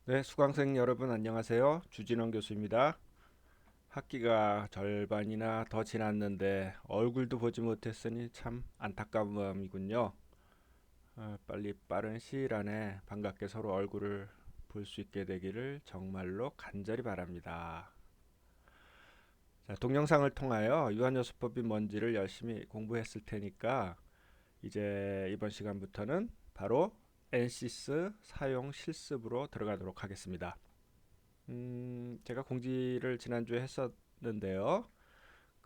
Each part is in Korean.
네, 수강생 여러분 안녕하세요. 주진원 교수입니다. 학기가 절반이나 더 지났는데 얼굴도 보지 못했으니 참 안타까운 마음이군요. 빨리 빠른 시일 안에 반갑게 서로 얼굴을 볼 수 있게 되기를 정말로 간절히 바랍니다. 자, 동영상을 통하여 유한요소법이 뭔지를 열심히 공부했을 테니까 이제 이번 시간부터는 바로 NCS 사용 실습으로 들어가도록 하겠습니다. 제가 공지를 지난주에 했었는데요.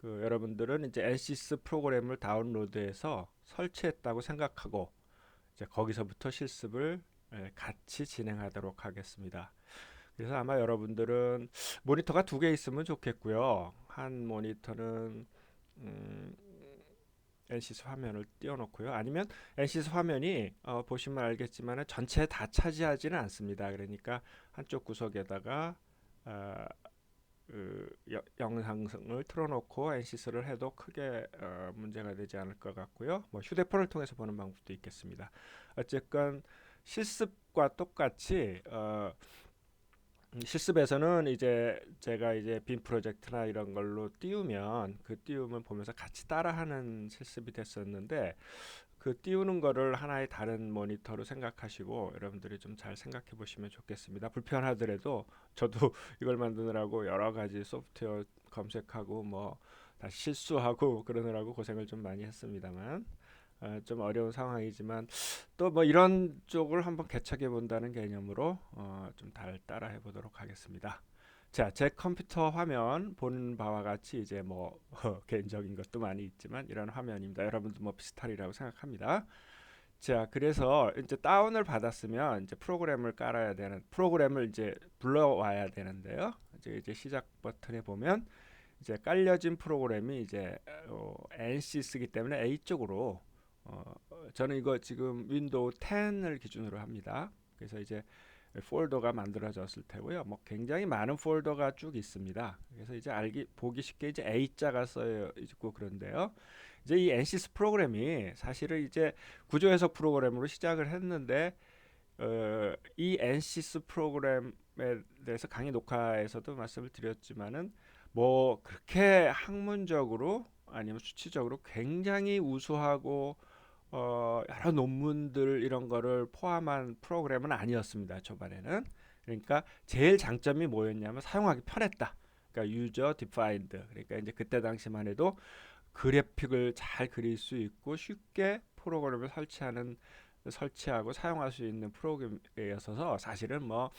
여러분들은 이제 NCS 프로그램을 다운로드해서 설치했다고 생각하고 이제 거기서부터 실습을 같이 진행하도록 하겠습니다. 그래서 아마 여러분들은 모니터가 두 개 있으면 좋겠고요. 한 모니터는 음, NCS 화면을 띄워놓고요. 아니면 NCS 화면이 보시면 알겠지만 전체 다 차지하지는 않습니다. 그러니까 한쪽 구석에다가 어, 영상을 틀어놓고 NCS를 해도 크게 문제가 되지 않을 것 같고요. 뭐 휴대폰을 통해서 보는 방법도 있겠습니다. 어쨌건 실습과 똑같이 실습에서는 이제 제가 이제 빔 프로젝트나 이런 걸로 띄우면 그 띄움을 보면서 같이 따라하는 실습이 됐었는데 그 띄우는 거를 하나의 다른 모니터로 생각하시고 여러분들이 좀 잘 생각해 보시면 좋겠습니다. 불편하더라도 저도 이걸 만드느라고 여러 가지 소프트웨어 검색하고 뭐 다시 실수하고 그러느라고 고생을 좀 많이 했습니다만 좀 어려운 상황이지만 또 뭐 이런 쪽을 한번 개척해 본다는 개념으로 좀 따라해 보도록 하겠습니다. 자, 제 컴퓨터 화면 보는 바와 같이 이제 뭐 개인적인 것도 많이 있지만 이런 화면입니다. 여러분도 뭐 비슷하리라고 생각합니다. 자, 그래서 이제 다운을 받았으면 이제 프로그램을 깔아야 되는 프로그램을 이제 불러와야 되는데요. 이제 시작 버튼에 보면 이제 깔려진 프로그램이 이제 NCS이기 때문에 A 쪽으로 저는 이거 지금 윈도우 10을 기준으로 합니다. 그래서 이제 폴더가 만들어졌을 테고요. 뭐 굉장히 많은 폴더가 쭉 있습니다. 그래서 이제 보기 쉽게 이제 A자가 써여 있고 그런데요. 이제 이 NCS 프로그램이 사실은 이제 구조해석 프로그램으로 시작을 했는데 이 NCS 프로그램에 대해서 강의 녹화에서도 말씀을 드렸지만은 뭐 그렇게 학문적으로 아니면 수치적으로 굉장히 우수하고 여러 논문들 이런 거를 포함한 프로그램은 아니었습니다. 초반에는. 그러니까 제일 장점이 뭐였냐면 사용하기 편했다. 그러니까 유저 디파인드. 그러니까 이제 그때 당시만 해도 그래픽을 잘 그릴 수 있고 쉽게 프로그램을 설치하고 사용할 수 있는 프로그램이어서 사실은 뭐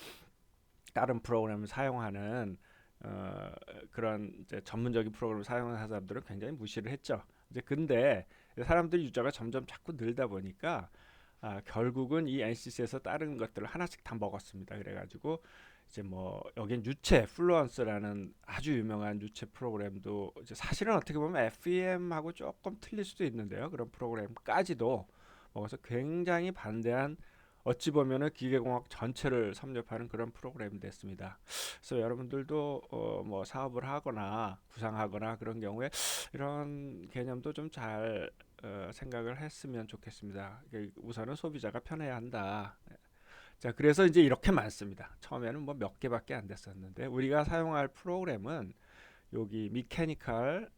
다른 프로그램을 사용하는 어, 그런 이제 전문적인 프로그램을 사용하는 사람들은 굉장히 무시를 했죠. 이제 근데 사람들 유저가 점점 자꾸 늘다 보니까 결국은 이 NCC에서 다른 것들을 하나씩 다 먹었습니다. 그래가지고 이제 뭐 여긴 유체 플루언스라는 아주 유명한 유체 프로그램도 이제 사실은 어떻게 보면 FEM하고 조금 틀릴 수도 있는데요. 그런 프로그램까지도 먹어서 굉장히 반대한 어찌 보면은 기계공학 전체를 섭렵하는 그런 프로그램이 됐습니다. 그래서 여러분들도 뭐 사업을 하거나 구상하거나 그런 경우에 이런 개념도 좀 잘 생각을 했으면 좋겠습니다. 우선은 소비자가 편해야 한다. 자, 그래서 이제 이렇게 많습니다. 처음에는 뭐 몇 개밖에 안 됐었는데 우리가 사용할 프로그램은 여기 미케니컬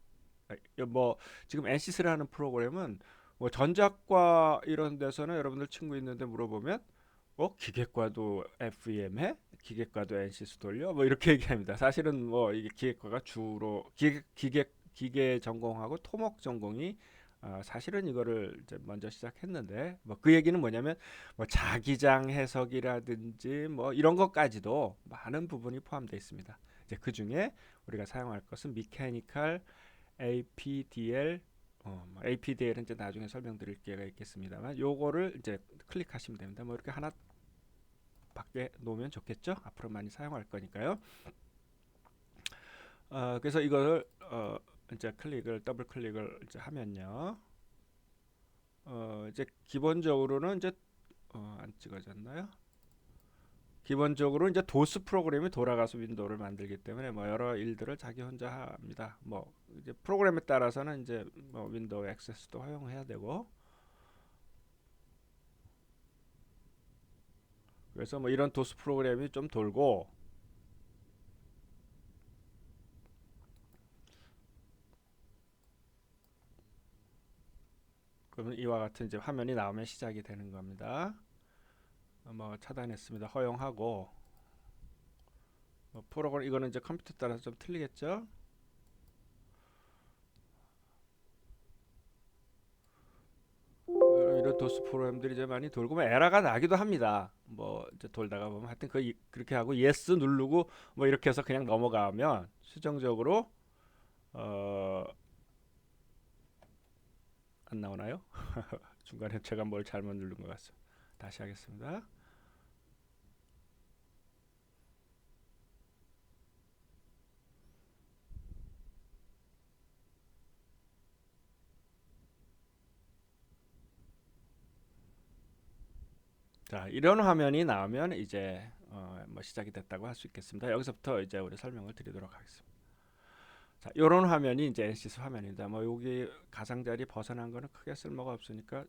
뭐 지금 엔시스라는 프로그램은 뭐 전작과 이런 데서는 여러분들 친구 있는데 물어보면 기계과도 FEM 해? 기계과도 엔시스 돌려? 뭐 이렇게 얘기합니다. 사실은 뭐 이게 기계과가 주로 기계 전공하고 토목 전공이 사실은 이거를 이제 먼저 시작했는데 뭐 그 얘기는 뭐냐면 뭐 자기장 해석이라든지 뭐 이런 것까지도 많은 부분이 포함되어 있습니다. 이제 그 중에 우리가 사용할 것은 미케니컬 APDL 뭐 APDL은 이제 나중에 설명드릴 기회가 있겠습니다만 요거를 이제 클릭하시면 됩니다. 뭐 이렇게 하나 밖에 놓으면 좋겠죠. 앞으로 많이 사용할 거니까요. 그래서 이거를 이제 더블 클릭을 이제 하면요. 이제 기본적으로는 이제 안 찍어졌나요? 기본적으로 이제 도스 프로그램이 돌아가서 윈도우를 만들기 때문에 뭐 여러 일들을 자기 혼자 합니다. 뭐 이제 프로그램에 따라서는 이제 뭐 윈도우 액세스도 허용해야 되고 그래서 뭐 이런 도스 프로그램이 좀 돌고, 그러면 이와 같은 이제 화면이 나오면 시작이 되는 겁니다. 뭐 차단했습니다. 허용하고, 프로그램 이거는 이제 컴퓨터 따라서 좀 틀리겠죠? 이런 도스 프로그램들이 이제 많이 돌고 뭐 에러가 나기도 합니다. 뭐 이제 돌다가 보면 하여튼 그렇게 하고 예스 누르고 뭐 이렇게 해서 그냥 넘어가면 수정적으로 어, 안 나오나요? 중간에 제가 뭘 잘못 누른 것 같습니다. 다시 하겠습니다. 자, 이런 화면이 나오면 이제 뭐 시작이 됐다고 할 수 있겠습니다. 여기서부터 이제 우리 설명을 드리도록 하겠습니다. 자, 이런 화면이 이제 NCS 화면입니다. 뭐 여기 가장자리 벗어난 거는 크게 쓸모가 없으니까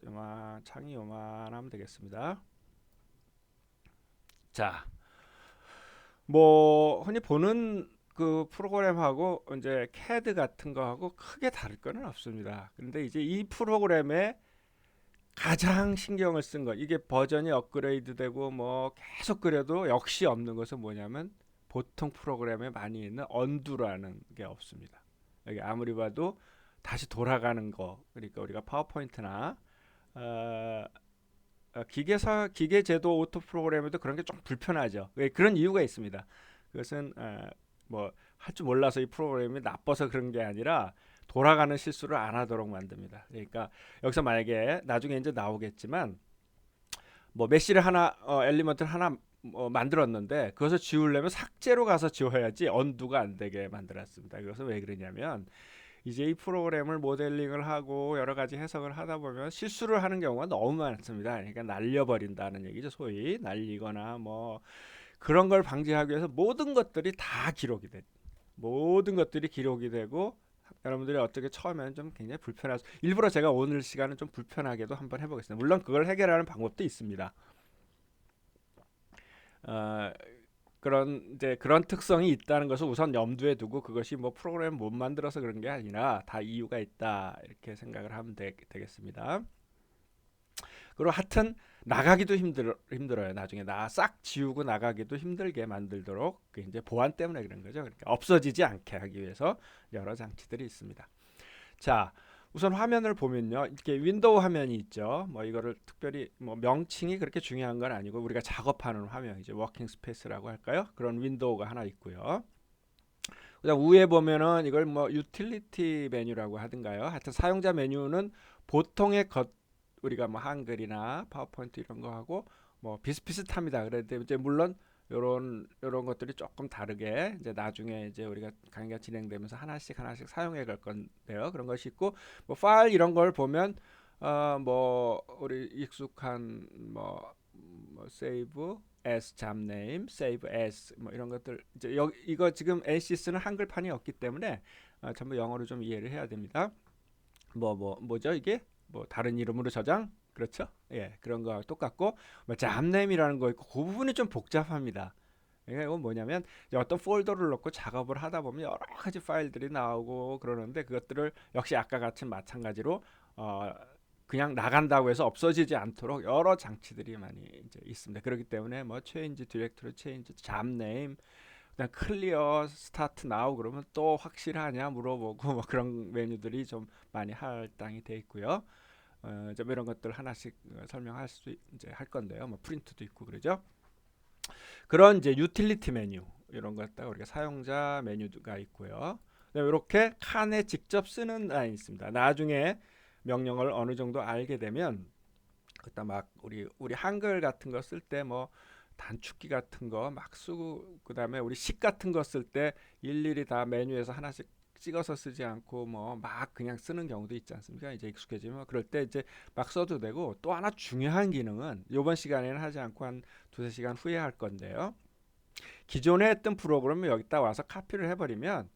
창이 요만하면 되겠습니다. 자, 뭐 흔히 보는 그 프로그램하고 이제 CAD 같은 거하고 크게 다를 거는 없습니다. 근데 이제 이 프로그램에 가장 신경을 쓴 것, 이게 버전이 업그레이드 되고 뭐 계속 그래도 역시 없는 것은 뭐냐면 보통 프로그램에 많이 있는 언두라는 게 없습니다. 여기 아무리 봐도 다시 돌아가는 거, 그러니까 우리가 파워포인트나 어, 기계 제도 오토 프로그램에도 그런 게 좀 불편하죠. 왜 그런 이유가 있습니다. 그것은 뭐 할 줄 몰라서 이 프로그램이 나빠서 그런 게 아니라 돌아가는 실수를 안 하도록 만듭니다. 그러니까 여기서 만약에 나중에 이제 나오겠지만 뭐 메시를 하나 엘리먼트를 하나 만들었는데 그것을 지우려면 삭제로 가서 지워야지 언두가 안 되게 만들었습니다. 그것은 왜 그러냐면 이제 이 프로그램을 모델링을 하고 여러 가지 해석을 하다 보면 실수를 하는 경우가 너무 많습니다. 그러니까 날려버린다는 얘기죠. 소위 날리거나 뭐 그런 걸 방지하기 위해서 모든 것들이 다 기록이 돼. 모든 것들이 기록이 되고 여러분들이 어떻게 처음에는 좀 굉장히 불편하죠. 일부러 제가 오늘 시간은 좀 불편하게도 한번 해보겠습니다. 물론 그걸 해결하는 방법도 있습니다. 어, 그런 특성이 있다는 것을 우선 염두에 두고 그것이 뭐 프로그램 못 만들어서 그런 게 아니라 다 이유가 있다 이렇게 생각을 하면 되겠습니다. 그리고 하여튼 나가기도 힘들어요. 나중에 싹 지우고 나가기도 힘들게 만들도록 그 이제 보안 때문에 그런 거죠. 그러니까 없어지지 않게 하기 위해서 여러 장치들이 있습니다. 자, 우선 화면을 보면요. 이렇게 윈도우 화면이 있죠. 뭐 이거를 특별히 뭐 명칭이 그렇게 중요한 건 아니고 우리가 작업하는 화면이죠. 워킹 스페이스라고 할까요? 그런 윈도우가 하나 있고요. 그다음 위에 보면은 이걸 뭐 유틸리티 메뉴라고 하든가요. 하여튼 사용자 메뉴는 보통의 것 우리가 뭐 한글이나 파워포인트 이런 거 하고 뭐 비슷비슷합니다. 그런데 이제 물론 요런 것들이 조금 다르게 이제 나중에 이제 우리가 강의가 진행되면서 하나씩 사용해 갈 건데요. 그런 것이 있고 뭐 파일 이런 걸 보면 뭐 우리 익숙한 뭐 save as 잡네임, save as 뭐 이런 것들 이제 이거 지금 NCS는 한글판이 없기 때문에 전부 영어로 좀 이해를 해야 됩니다. 뭐죠 이게 뭐 다른 이름으로 저장 그렇죠? 예 그런 거하고 똑같고 뭐 잡네임이라는 거 있고 그 부분이 좀 복잡합니다. 그러니까 이건 뭐냐면 어떤 폴더를 넣고 작업을 하다 보면 여러 가지 파일들이 나오고 그러는데 그것들을 역시 아까 같이 마찬가지로 어, 그냥 나간다고 해서 없어지지 않도록 여러 장치들이 많이 이제 있습니다. 그렇기 때문에 뭐 체인지 디렉토리, 체인지 잡네임, 그냥 클리어 스타트 나우 그러면 또 확실하냐 물어보고 뭐 그런 메뉴들이 좀 많이 할당이 돼 있고요. 좀 이런 것들 하나씩 설명할 수 이제 할 건데요. 뭐 프린트도 있고 그러죠. 그런 이제 유틸리티 메뉴 이런 것 갖다가 우리가 사용자 메뉴가 있고요. 이렇게 칸에 직접 쓰는 라인이 있습니다. 나중에 명령을 어느 정도 알게 되면 그때 막 우리 한글 같은 거 쓸 때 뭐 단축키 같은 거 막 쓰고 그다음에 우리 식 같은 거 쓸 때 일일이 다 메뉴에서 하나씩 찍어서 쓰지 않고 뭐 막 그냥 쓰는 경우도 있지 않습니까? 이제 익숙해지면 그럴 때 이제 막 써도 되고 또 하나 중요한 기능은 이번 시간에는 하지 않고 한 두세 시간 후에 할 건데요. 기존에 했던 프로그램을 여기다 와서 카피를 해버리면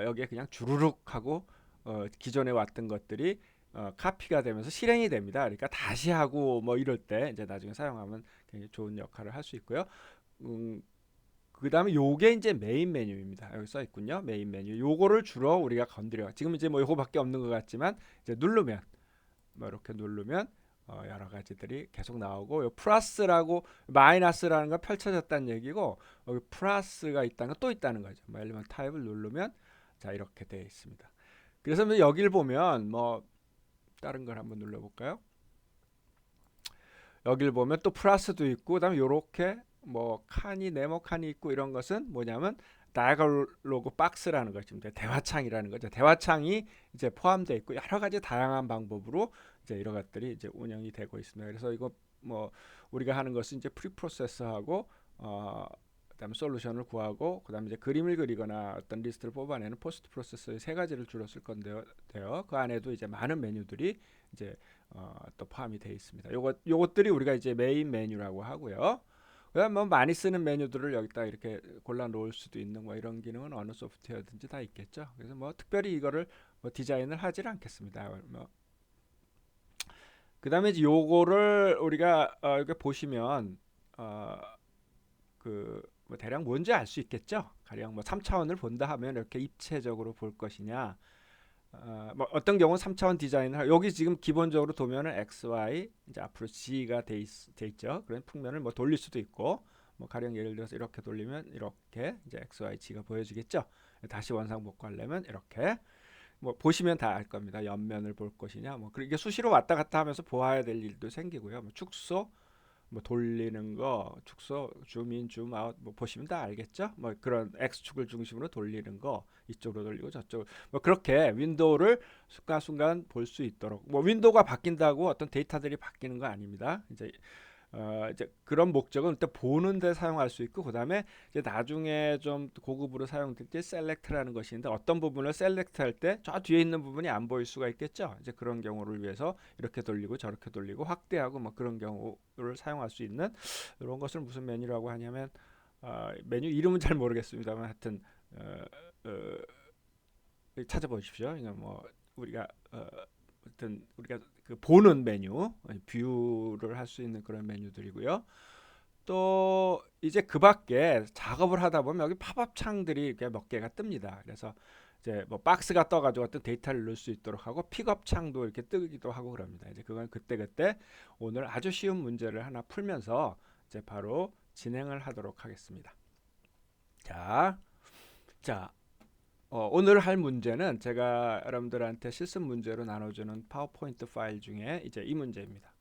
여기에 그냥 주르륵 하고 기존에 왔던 것들이 카피가 되면서 실행이 됩니다. 그러니까 다시 하고 뭐 이럴 때 이제 나중에 사용하면 굉장히 좋은 역할을 할 수 있고요. 그 다음에 요게 이제 메인 메뉴입니다. 여기 써 있군요. 메인 메뉴. 요거를 주로 우리가 건드려. 지금 이제 뭐 요거밖에 없는 것 같지만 이제 누르면 뭐 이렇게 누르면 여러 가지들이 계속 나오고 요 플러스라고 마이너스라는 건 펼쳐졌다는 얘기고 여기 플러스가 있다는 건 또 있다는 거죠. 뭐 엘리먼트 타입을 누르면 자 이렇게 되어 있습니다. 그래서 뭐 여기를 보면 뭐 다른 걸 한번 눌러볼까요? 여기를 보면 또 플러스도 있고 그다음에 요렇게 뭐 칸이 네모 칸이 있고 이런 것은 뭐냐면 다이얼로그 박스라는 것입니다. 대화창이라는 거죠. 대화창이 이제 포함되어 있고 여러 가지 다양한 방법으로 이제 이런 것들이 이제 운영이 되고 있습니다. 그래서 이거 뭐 우리가 하는 것은 이제 프리프로세서하고 그다음에 솔루션을 구하고 그다음에 이제 그림을 그리거나 어떤 리스트를 뽑아내는 포스트 프로세서의 세 가지를 주로 쓸 건데요. 그 안에도 이제 많은 메뉴들이 이제 또 포함이 되어 있습니다. 요것들이 우리가 이제 메인 메뉴라고 하고요. 그다음 뭐 많이 쓰는 메뉴들을 여기다 이렇게 골라 놓을 수도 있는 뭐 이런 기능은 어느 소프트웨어든지 다 있겠죠. 그래서 뭐 특별히 이거를 뭐 디자인을 하질 않겠습니다. 뭐 그다음에 이제 요거를 우리가 이렇게 보시면 그뭐 대략 뭔지 알 수 있겠죠. 가령 뭐 3차원을 본다 하면 이렇게 입체적으로 볼 것이냐. 뭐 어떤 경우는 3차원 디자인을 여기 지금 기본적으로 도면은 X, Y 이제 앞으로 G가 돼 있죠. 그런 평면을 뭐 돌릴 수도 있고 뭐 가령 예를 들어서 이렇게 돌리면 이렇게 이제 X, Y, G가 보여지겠죠. 다시 원상복구하려면 이렇게 뭐 보시면 다 알 겁니다. 옆면을 볼 것이냐 뭐 이게 수시로 왔다 갔다 하면서 보아야 될 일도 생기고요. 뭐 축소 뭐 돌리는 거 축소 줌인 줌아웃 뭐 보시면 다 알겠죠. 뭐 그런 X축을 중심으로 돌리는 거 이쪽으로 돌리고 저쪽으로 뭐 그렇게 윈도우를 순간순간 볼 수 있도록 뭐 윈도우가 바뀐다고 어떤 데이터들이 바뀌는 거 아닙니다. 이제 그런 목적은 일단 보는데 사용할 수 있고 그다음에 이제 나중에 좀 고급으로 사용될 때 셀렉트라는 것이 있는데 어떤 부분을 셀렉트할 때 저 뒤에 있는 부분이 안 보일 수가 있겠죠. 이제 그런 경우를 위해서 이렇게 돌리고 저렇게 돌리고 확대하고 뭐 그런 경우를 사용할 수 있는 이런 것을 무슨 메뉴라고 하냐면 메뉴 이름은 잘 모르겠습니다만 하여튼 찾아보십시오. 그러니까 뭐 우리가 하여튼 우리가 그 보는 메뉴, 뷰를 할 수 있는 그런 메뉴들이고요. 또 이제 그 밖에 작업을 하다 보면 여기 팝업 창들이 이렇게 몇 개가 뜹니다. 그래서 이제 뭐 박스가 떠가지고 어떤 데이터를 넣을 수 있도록 하고 픽업 창도 이렇게 뜨기도 하고 그럽니다. 이제 그건 그때 오늘 아주 쉬운 문제를 하나 풀면서 이제 바로 진행을 하도록 하겠습니다. 자, 자, 오늘 할 문제는 제가 여러분들한테 실습 문제로 나눠주는 파워포인트 파일 중에 이제 이 문제입니다.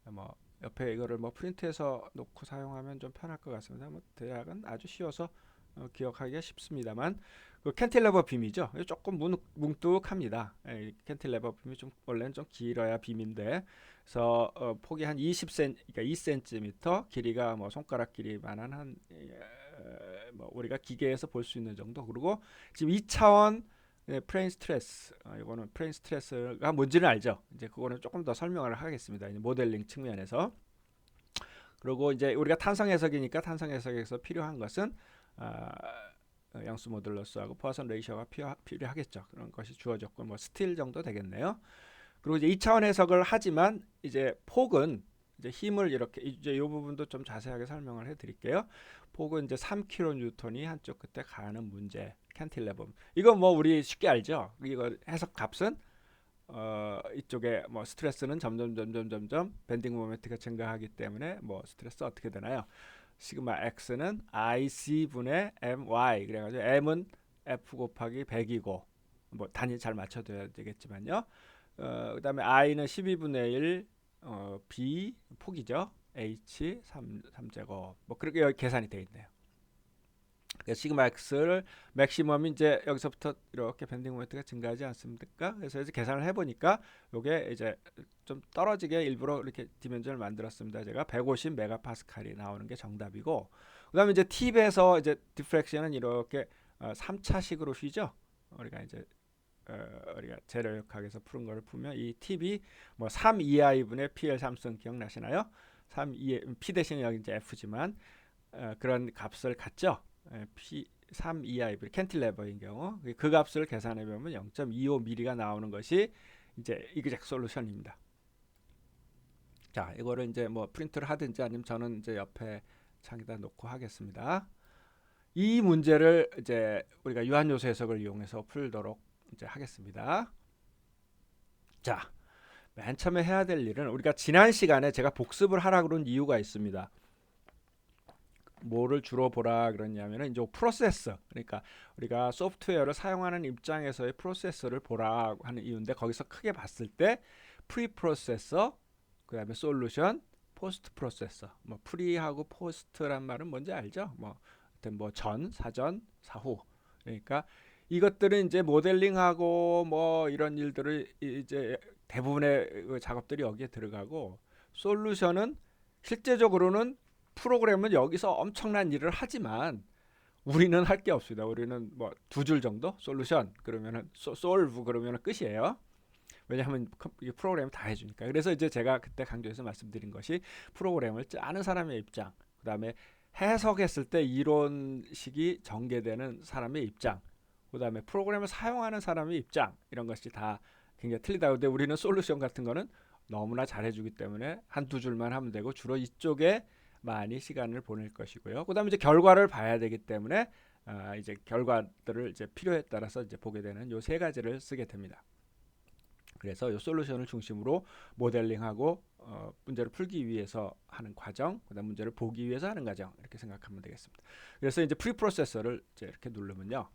뭐 옆에 이거를 뭐 프린트해서 놓고 사용하면 좀 편할 것 같습니다. 뭐 대략은 아주 쉬워서 기억하기가 쉽습니다만 그 캔틸레버 빔이죠. 조금 뭉뚝합니다. 캔틸레버 빔이 좀 원래는 좀 길어야 빔인데, 그래서 폭이 한 20cm, 그러니까 2cm, 길이가 뭐 손가락 길이만한 뭐 우리가 기계에서 볼 수 있는 정도. 그리고 지금 2차원 프레임 스트레스, 이거는 프레임 스트레스가 뭔지는 알죠. 이제 그거는 조금 더 설명을 하겠습니다. 이제 모델링 측면에서. 그리고 이제 우리가 탄성 해석이니까 탄성 해석에서 필요한 것은 양수 모듈러스하고 포화선 레이셔가 필요하겠죠. 그런 것이 주어졌고 뭐 스틸 정도 되겠네요. 그리고 이제 2차원 해석을 하지만 이제 폭은 이제 힘을 이렇게 이제 이 부분도 좀 자세하게 설명을 해드릴게요. 폭은 이제 3kN이 한쪽 끝에 가는 문제. 캔틸레버. 이거 뭐 우리 쉽게 알죠. 이거 해석 값은 이쪽에 뭐 스트레스는 점점 밴딩 모멘트가 증가하기 때문에 뭐 스트레스 어떻게 되나요? 시그마 x는 IC 분의 my 그래가지고 m은 f 곱하기 100이고 뭐 단위 잘 맞춰둬야 되겠지만요. 그다음에 i는 12분의 1 b 폭이죠. h 3제곱 뭐 그렇게 여기 계산이 되어 있네요. 시그마 x를 맥시멈이 이제 여기서부터 이렇게 밴딩 모멘트가 증가하지 않습니까? 그래서 이제 계산을 해보니까 이게 이제 좀 떨어지게 일부러 이렇게 디멘전을 만들었습니다. 제가 150 메가파스칼이 나오는 게 정답이고, 그다음에 이제 팁에서 이제 디프렉션은 이렇게 3차식으로 휘죠. 우리가 이제 우리가 재료역학에서 푸른 거를 풀면 이 팁이 뭐 3EI 분의 PL 삼성 기억나시나요? 3E P 대신에 여기 이제 F지만 그런 값을 갖죠. P 3EI 캔틸레버인 경우 그 값을 계산해 보면 0.25mm가 나오는 것이 이제 이그젝 솔루션입니다. 자, 이거를 이제 뭐 프린트를 하든지 아니면 저는 이제 옆에 창에다 놓고 하겠습니다. 이 문제를 이제 우리가 유한요소 해석을 이용해서 풀도록 이제 하겠습니다. 자, 맨 처음에 해야 될 일은 우리가 지난 시간에 제가 복습을 하라 그런 이유가 있습니다. 뭐를 주로 보라 그러냐면은 이제 프로세서, 그러니까 우리가 소프트웨어를 사용하는 입장에서의 프로세서를 보라 하는 이유인데, 거기서 크게 봤을 때 프리 프로세서, 그다음에 솔루션, 포스트 프로세서. 뭐 프리하고 포스트란 말은 뭔지 알죠? 뭐 하여튼 뭐 전, 사전, 사후. 그러니까 이것들은 이제 모델링하고 뭐 이런 일들을 이제 대부분의 그 작업들이 여기에 들어가고, 솔루션은 실제적으로는 프로그램은 여기서 엄청난 일을 하지만 우리는 할 게 없습니다. 우리는 뭐 두 줄 정도 솔루션 그러면은 솔브 그러면은 끝이에요. 왜냐하면 이 프로그램을 다 해주니까. 그래서 이제 제가 그때 강조해서 말씀드린 것이 프로그램을 짜는 사람의 입장, 그다음에 해석했을 때 이론식이 전개되는 사람의 입장, 그다음에 프로그램을 사용하는 사람의 입장, 이런 것이 다 굉장히 틀리다. 근데 우리는 솔루션 같은 거는 너무나 잘해주기 때문에 한두 줄만 하면 되고 주로 이쪽에 많이 시간을 보낼 것이고요. 그다음에 이제 결과를 봐야 되기 때문에 이제 결과들을 이제 필요에 따라서 이제 보게 되는 요 세 가지를 쓰게 됩니다. 그래서 이 솔루션을 중심으로 모델링하고 문제를 풀기 위해서 하는 과정, 그다음 문제를 보기 위해서 하는 과정, 이렇게 생각하면 되겠습니다. 그래서 이제 프리 프로세서를 이제 이렇게 누르면요.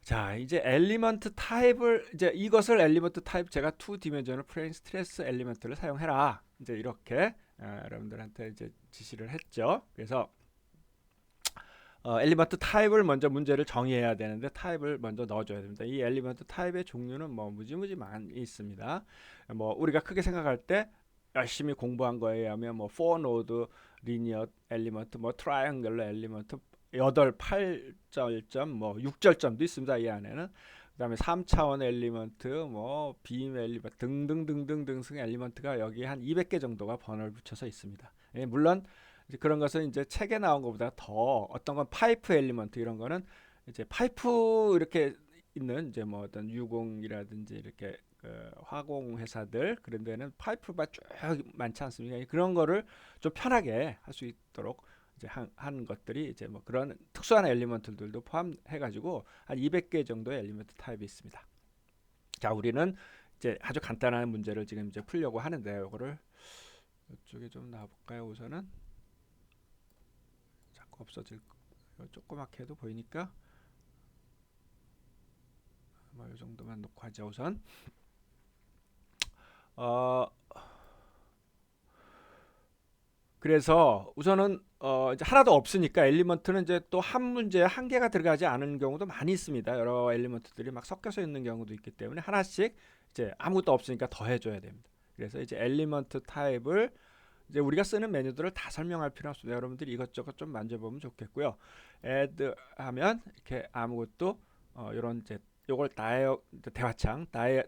자, 이제 엘리먼트 타입을, 이제 이것을 엘리먼트 타입, 제가 투 디멘셔널 프레임 스트레스 엘리먼트를 사용해라, 이제 이렇게 여러분들한테 이제 지시를 했죠. 그래서 엘리먼트 타입을 먼저 문제를 정의해야 되는데 타입을 먼저 넣어줘야 됩니다. 이 엘리먼트 타입의 종류는 뭐 무지무지 많이 있습니다. 뭐 우리가 크게 생각할 때 열심히 공부한 거에 의하면 뭐 4노드 리니어 엘리먼트, 뭐 트라이앵글러 엘리먼트 8, 8절점, 뭐 6절점도 있습니다. 이 안에는. 그다음에 3차원 엘리먼트, 뭐 빔 엘리먼트 등등등등등 승 엘리먼트가 여기 한 200개 정도가 번호를 붙여서 있습니다. 물론 그런 것은 이제 책에 나온 것보다 더, 어떤 건 파이프 엘리먼트, 이런 거는 이제 파이프 이렇게 있는 이제 뭐 어떤 유공이라든지 이렇게 화공 회사들 그런 데는 파이프가 쭉 많지 않습니까? 그런 거를 좀 편하게 할 수 있도록 이제 한 것들이 이제 뭐 그런 특수한 엘리먼트들도 포함해 가지고 한 200개 정도의 엘리먼트 타입이 있습니다. 자, 우리는 이제 아주 간단한 문제를 지금 이제 풀려고 하는데, 이거를 이쪽에 좀 놔볼까요? 우선은 자꾸 없어질 조그맣게 해도 보이니까 뭐 이 정도만 놓고 하죠. 우선 그래서 우선은 이제 하나도 없으니까 엘리먼트는 이제 또 한 문제에 한 개가 들어가지 않은 경우도 많이 있습니다. 여러 엘리먼트들이 막 섞여서 있는 경우도 있기 때문에 하나씩 이제 아무것도 없으니까 더 해줘야 됩니다. 그래서 이제 엘리먼트 타입을 이제 우리가 쓰는 메뉴들을 다 설명할 필요 없습니다. 여러분들이 이것저것 좀 만져보면 좋겠고요. add 하면 이렇게 아무것도 이런 이제 요걸 대화창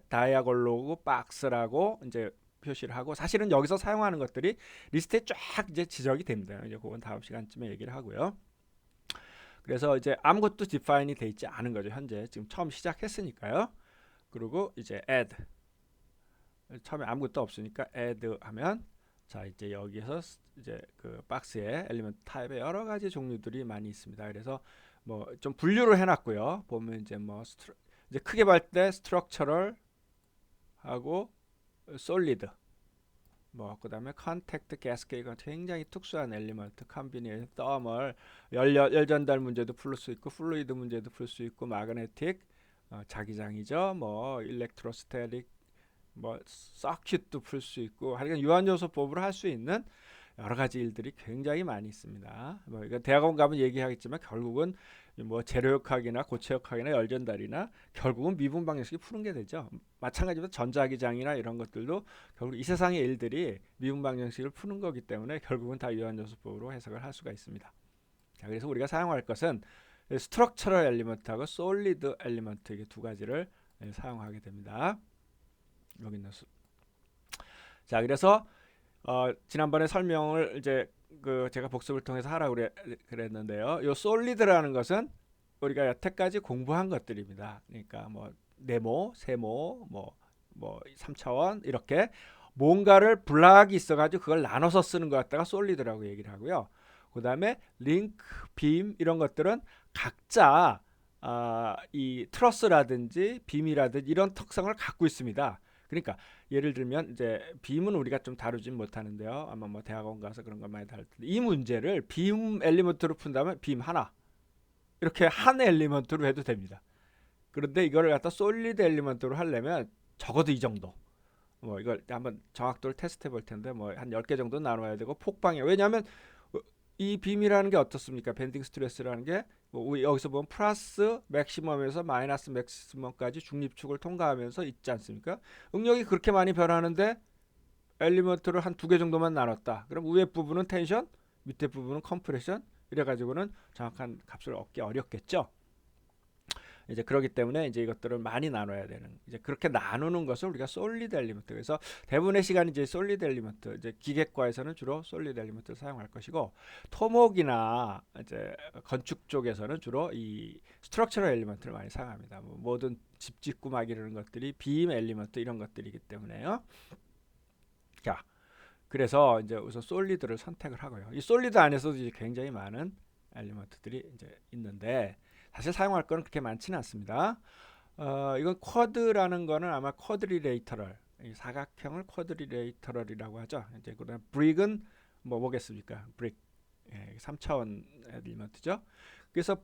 다이아글로그 박스라고 이제 표시를 하고, 사실은 여기서 사용하는 것들이 리스트에 쫙 이제 지적이 됩니다. 이제 그건 다음 시간쯤에 얘기를 하고요. 그래서 이제 아무것도 디파인이 돼 있지 않은 거죠. 현재 지금 처음 시작했으니까요. 그리고 이제 add, 처음에 아무것도 없으니까 add 하면, 자 이제 여기서 이제 그 박스에 엘리먼트 타입의 여러 가지 종류들이 많이 있습니다. 그래서 뭐 좀 분류를 해놨고요. 보면 이제 뭐 이제 크게 볼 때 스트럭처럴 하고 솔리드, 뭐 그다음에 컨택트 가스케이드, 굉장히 특수한 엘리먼트 컴비네이션, 더멀 열 전달 문제도 풀 수 있고 플루이드 문제도 풀 수 있고 마그네틱 자기장이죠. 뭐 일렉트로스태틱, 뭐 서킷도 풀 수 있고, 하여간 유한요소법으로 할 수 있는 여러 가지 일들이 굉장히 많이 있습니다. 뭐 이거 대학원 가면 얘기하겠지만 결국은 뭐 재료역학이나 고체역학이나 열전달이나 결국은 미분 방정식이 푸는 게 되죠. 마찬가지로 전자기장이나 이런 것들도 결국 이 세상의 일들이 미분 방정식을 푸는 거기 때문에 결국은 다 유한요소법으로 해석을 할 수가 있습니다. 자, 그래서 우리가 사용할 것은 스트럭처럴 엘리먼트하고 솔리드 엘리먼트, 이게 두 가지를 사용하게 됩니다. 여기 있는 자, 그래서 지난번에 설명을 이제 제가 복습을 통해서 하라고 그랬는데요. 요 솔리드라는 것은 우리가 여태까지 공부한 것들입니다. 그러니까 뭐 네모, 세모, 뭐 뭐 3차원 이렇게 뭔가를 블락이 있어가지고 그걸 나눠서 쓰는 것 갖다가 솔리드라고 얘기를 하고요. 그 다음에 링크, 빔 이런 것들은 각자 이 트러스라든지 빔이라든지 이런 특성을 갖고 있습니다. 그러니까 예를 들면 이제 빔은 우리가 좀 다루진 못하는데요. 아마 뭐 대학원 가서 그런 걸 많이 다룰 텐데 이 문제를 빔 엘리먼트로 푼다면 빔 하나 이렇게 한 엘리먼트로 해도 됩니다. 그런데 이거를 갖다 솔리드 엘리먼트로 하려면 적어도 이 정도. 뭐 이걸 한번 정확도를 테스트해 볼 텐데 뭐 한 10개 정도 나눠야 되고 폭방이 왜냐하면 이 빔이라는 게 어떻습니까? 밴딩 스트레스라는 게뭐 여기서 보면 플러스 맥시멈에서 마이너스 맥시멈까지 중립축을 통과하면서 있지 않습니까? 응력이 그렇게 많이 변하는데 엘리먼트를 한 2개 정도만 나눴다. 그럼 위에 부분은 텐션, 밑에 부분은 컴프레션 이래 가지고는 정확한 값을 얻기 어렵겠죠. 이제 그러기 때문에 이제 이것들을 많이 나눠야 되는 이제 그렇게 나누는 것을 우리가 솔리드 엘리먼트 그래서 대부분의 시간 이제 솔리드 엘리먼트 이제 기계과에서는 주로 솔리드 엘리먼트를 사용할 것이고 토목이나 이제 건축 쪽에서는 주로 이 스트럭처럴 엘리먼트를 많이 사용합니다. 뭐 모든 집 짓고 막 이러는 것들이 빔 엘리먼트 이런 것들이기 때문에요. 자, 그래서 이제 우선 솔리드를 선택을 하고요. 이 솔리드 안에서도 이제 굉장히 많은 엘리먼트들이 이제 있는데 사실 사용할 거는 그렇게 많지는 않습니다. 이건 쿼드라는 거는 아마 쿼드리레이터럴 이 사각형을 쿼드리레이터럴이라고 하죠. 이제 그다음 브릭은 뭐겠습니까? 브릭 3차원 엘리먼트죠. 그래서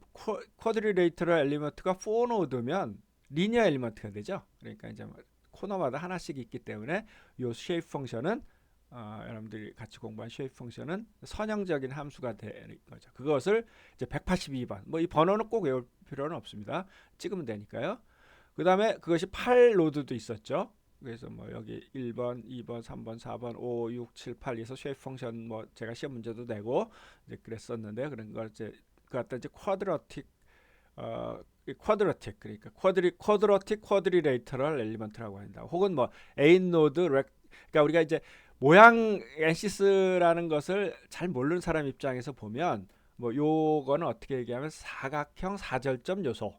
쿼드리레이터럴 엘리먼트가 4노드면 리니어 엘리먼트가 되죠. 그러니까 이제 코너마다 하나씩 있기 때문에 이 쉐입 펑션은 여러분들이 같이 공부한 쉐입 펑션은 선형적인 함수가 되는 거죠. 그것을 이제 182번 뭐 이 번호는 꼭 외울 필요는 없습니다. 찍으면 되니까요. 그 다음에 그것이 8노드도 있었죠. 그래서 뭐 여기 1번, 2번, 3번, 4번, 5, 6, 7, 8에서 쉐입 펑션 뭐 제가 시험 문제도 내고 이제 그랬었는데 그런 걸 이제 그 갖다 이제 쿼드러틱 그러니까 쿼드러틱 쿼드리레이터럴 엘리먼트라고 한다. 혹은 뭐 에인 노드 그러니까 우리가 이제 모양 엔시스라는 것을 잘 모르는 사람 입장에서 보면 뭐 요거는 어떻게 얘기하면 사각형 사절점 요소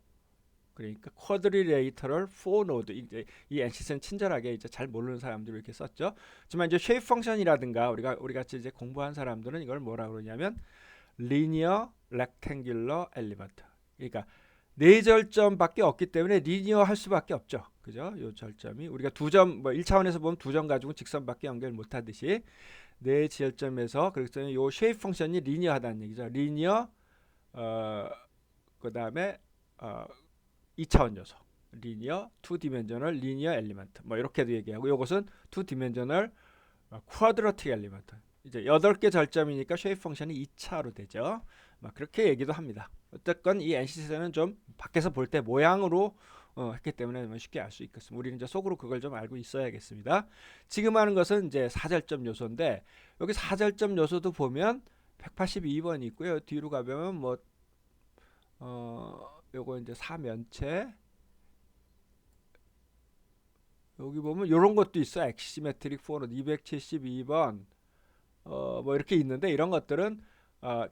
그러니까 쿼드리레이터럴 4노드 이제 이 엔시스는 친절하게 이제 잘 모르는 사람들이 이렇게 썼죠. 하지만 이제 쉐입 펑션이라든가 우리 같이 이제 공부한 사람들은 이걸 뭐라 그러냐면 리니어 렉탱귤러 엘리먼트 그러니까 네 절점밖에 없기 때문에 리니어 할 수밖에 없죠. 그죠? 요 절점이 우리가 두 점 뭐 1차원에서 보면 두 점 가지고 직선밖에 연결 못 하듯이 네 지점에서 그래서 요 쉐입 펑션이 리니어하다는 얘기죠. 리니어 그다음에 2차원 요소. 리니어 투 디멘셔널 리니어 엘리먼트. 뭐 이렇게도 얘기하고 요것은 투 디멘셔널 쿼드러틱 엘리먼트. 이제 8개 절점이니까 쉐입 펑션이 2차로 되죠. 막 그렇게 얘기도 합니다. 어쨌건 이 NC에서는 좀 밖에서 볼 때 모양으로 했기 때문에 쉽게 알 수 있겠습니다. 우리는 이제 속으로 그걸 좀 알고 있어야겠습니다. 지금 하는 것은 이제 사절점 요소인데 여기 사절점 요소도 보면 182번이 있고요. 뒤로 가면 뭐 요거 이제 사면체 여기 보면 이런 것도 있어. 엑시메트릭 포너 272번 뭐 이렇게 있는데 이런 것들은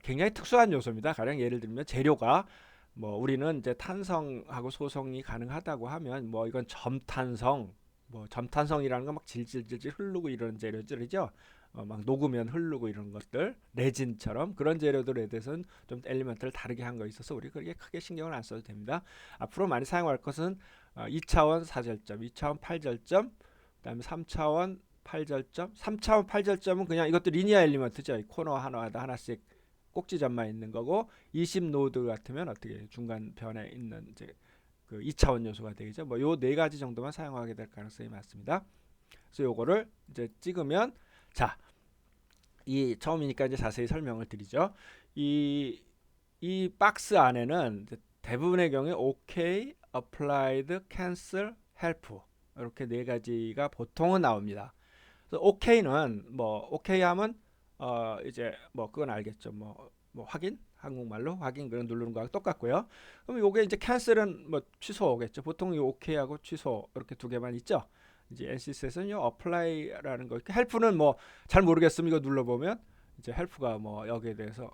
굉장히 특수한 요소입니다. 가령 예를 들면 재료가 뭐 우리는 이제 탄성하고 소성이 가능하다고 하면 뭐 이건 점탄성 뭐 점탄성이라는 건 막 질질질질 흐르고 이런 재료들이죠. 막 녹으면 흐르고 이런 것들 레진처럼 그런 재료들에 대해서는 좀 엘리먼트를 다르게 한 거 있어서 우리 그렇게 크게 신경을 안 써도 됩니다. 앞으로 많이 사용할 것은 2차원 4절점, 2차원 8절점, 그다음에 3차원 8절점, 3차원 8절점은 그냥 이것도 리니어 엘리먼트죠. 코너 하나마다 하나씩 꼭지점만 있는 거고 20노드 같으면 어떻게 중간 변에 있는 이제 그 2차원 요소가 되겠죠. 뭐 요 네 가지 정도만 사용하게 될 가능성이 많습니다. 그래서 요거를 이제 찍으면 자, 이 처음이니까 이제 자세히 설명을 드리죠. 이 박스 안에는 대부분의 경우에 OK, Applied, Cancel, Help 이렇게 네 가지가 보통은 나옵니다. 그래서 OK는 뭐 OK 하면 이제 뭐 그건 알겠죠. 뭐 확인 한국말로 확인 그런 누르는 거하고 똑같고요. 그럼 요게 이제 캔슬은 뭐 취소겠죠. 보통 이 OK하고 취소 이렇게 두 개만 있죠. 이제 NCS에서는 요 apply라는 거. 헬프는 뭐 잘 모르겠으면 이거 눌러보면 이제 헬프가 뭐 여기에 대해서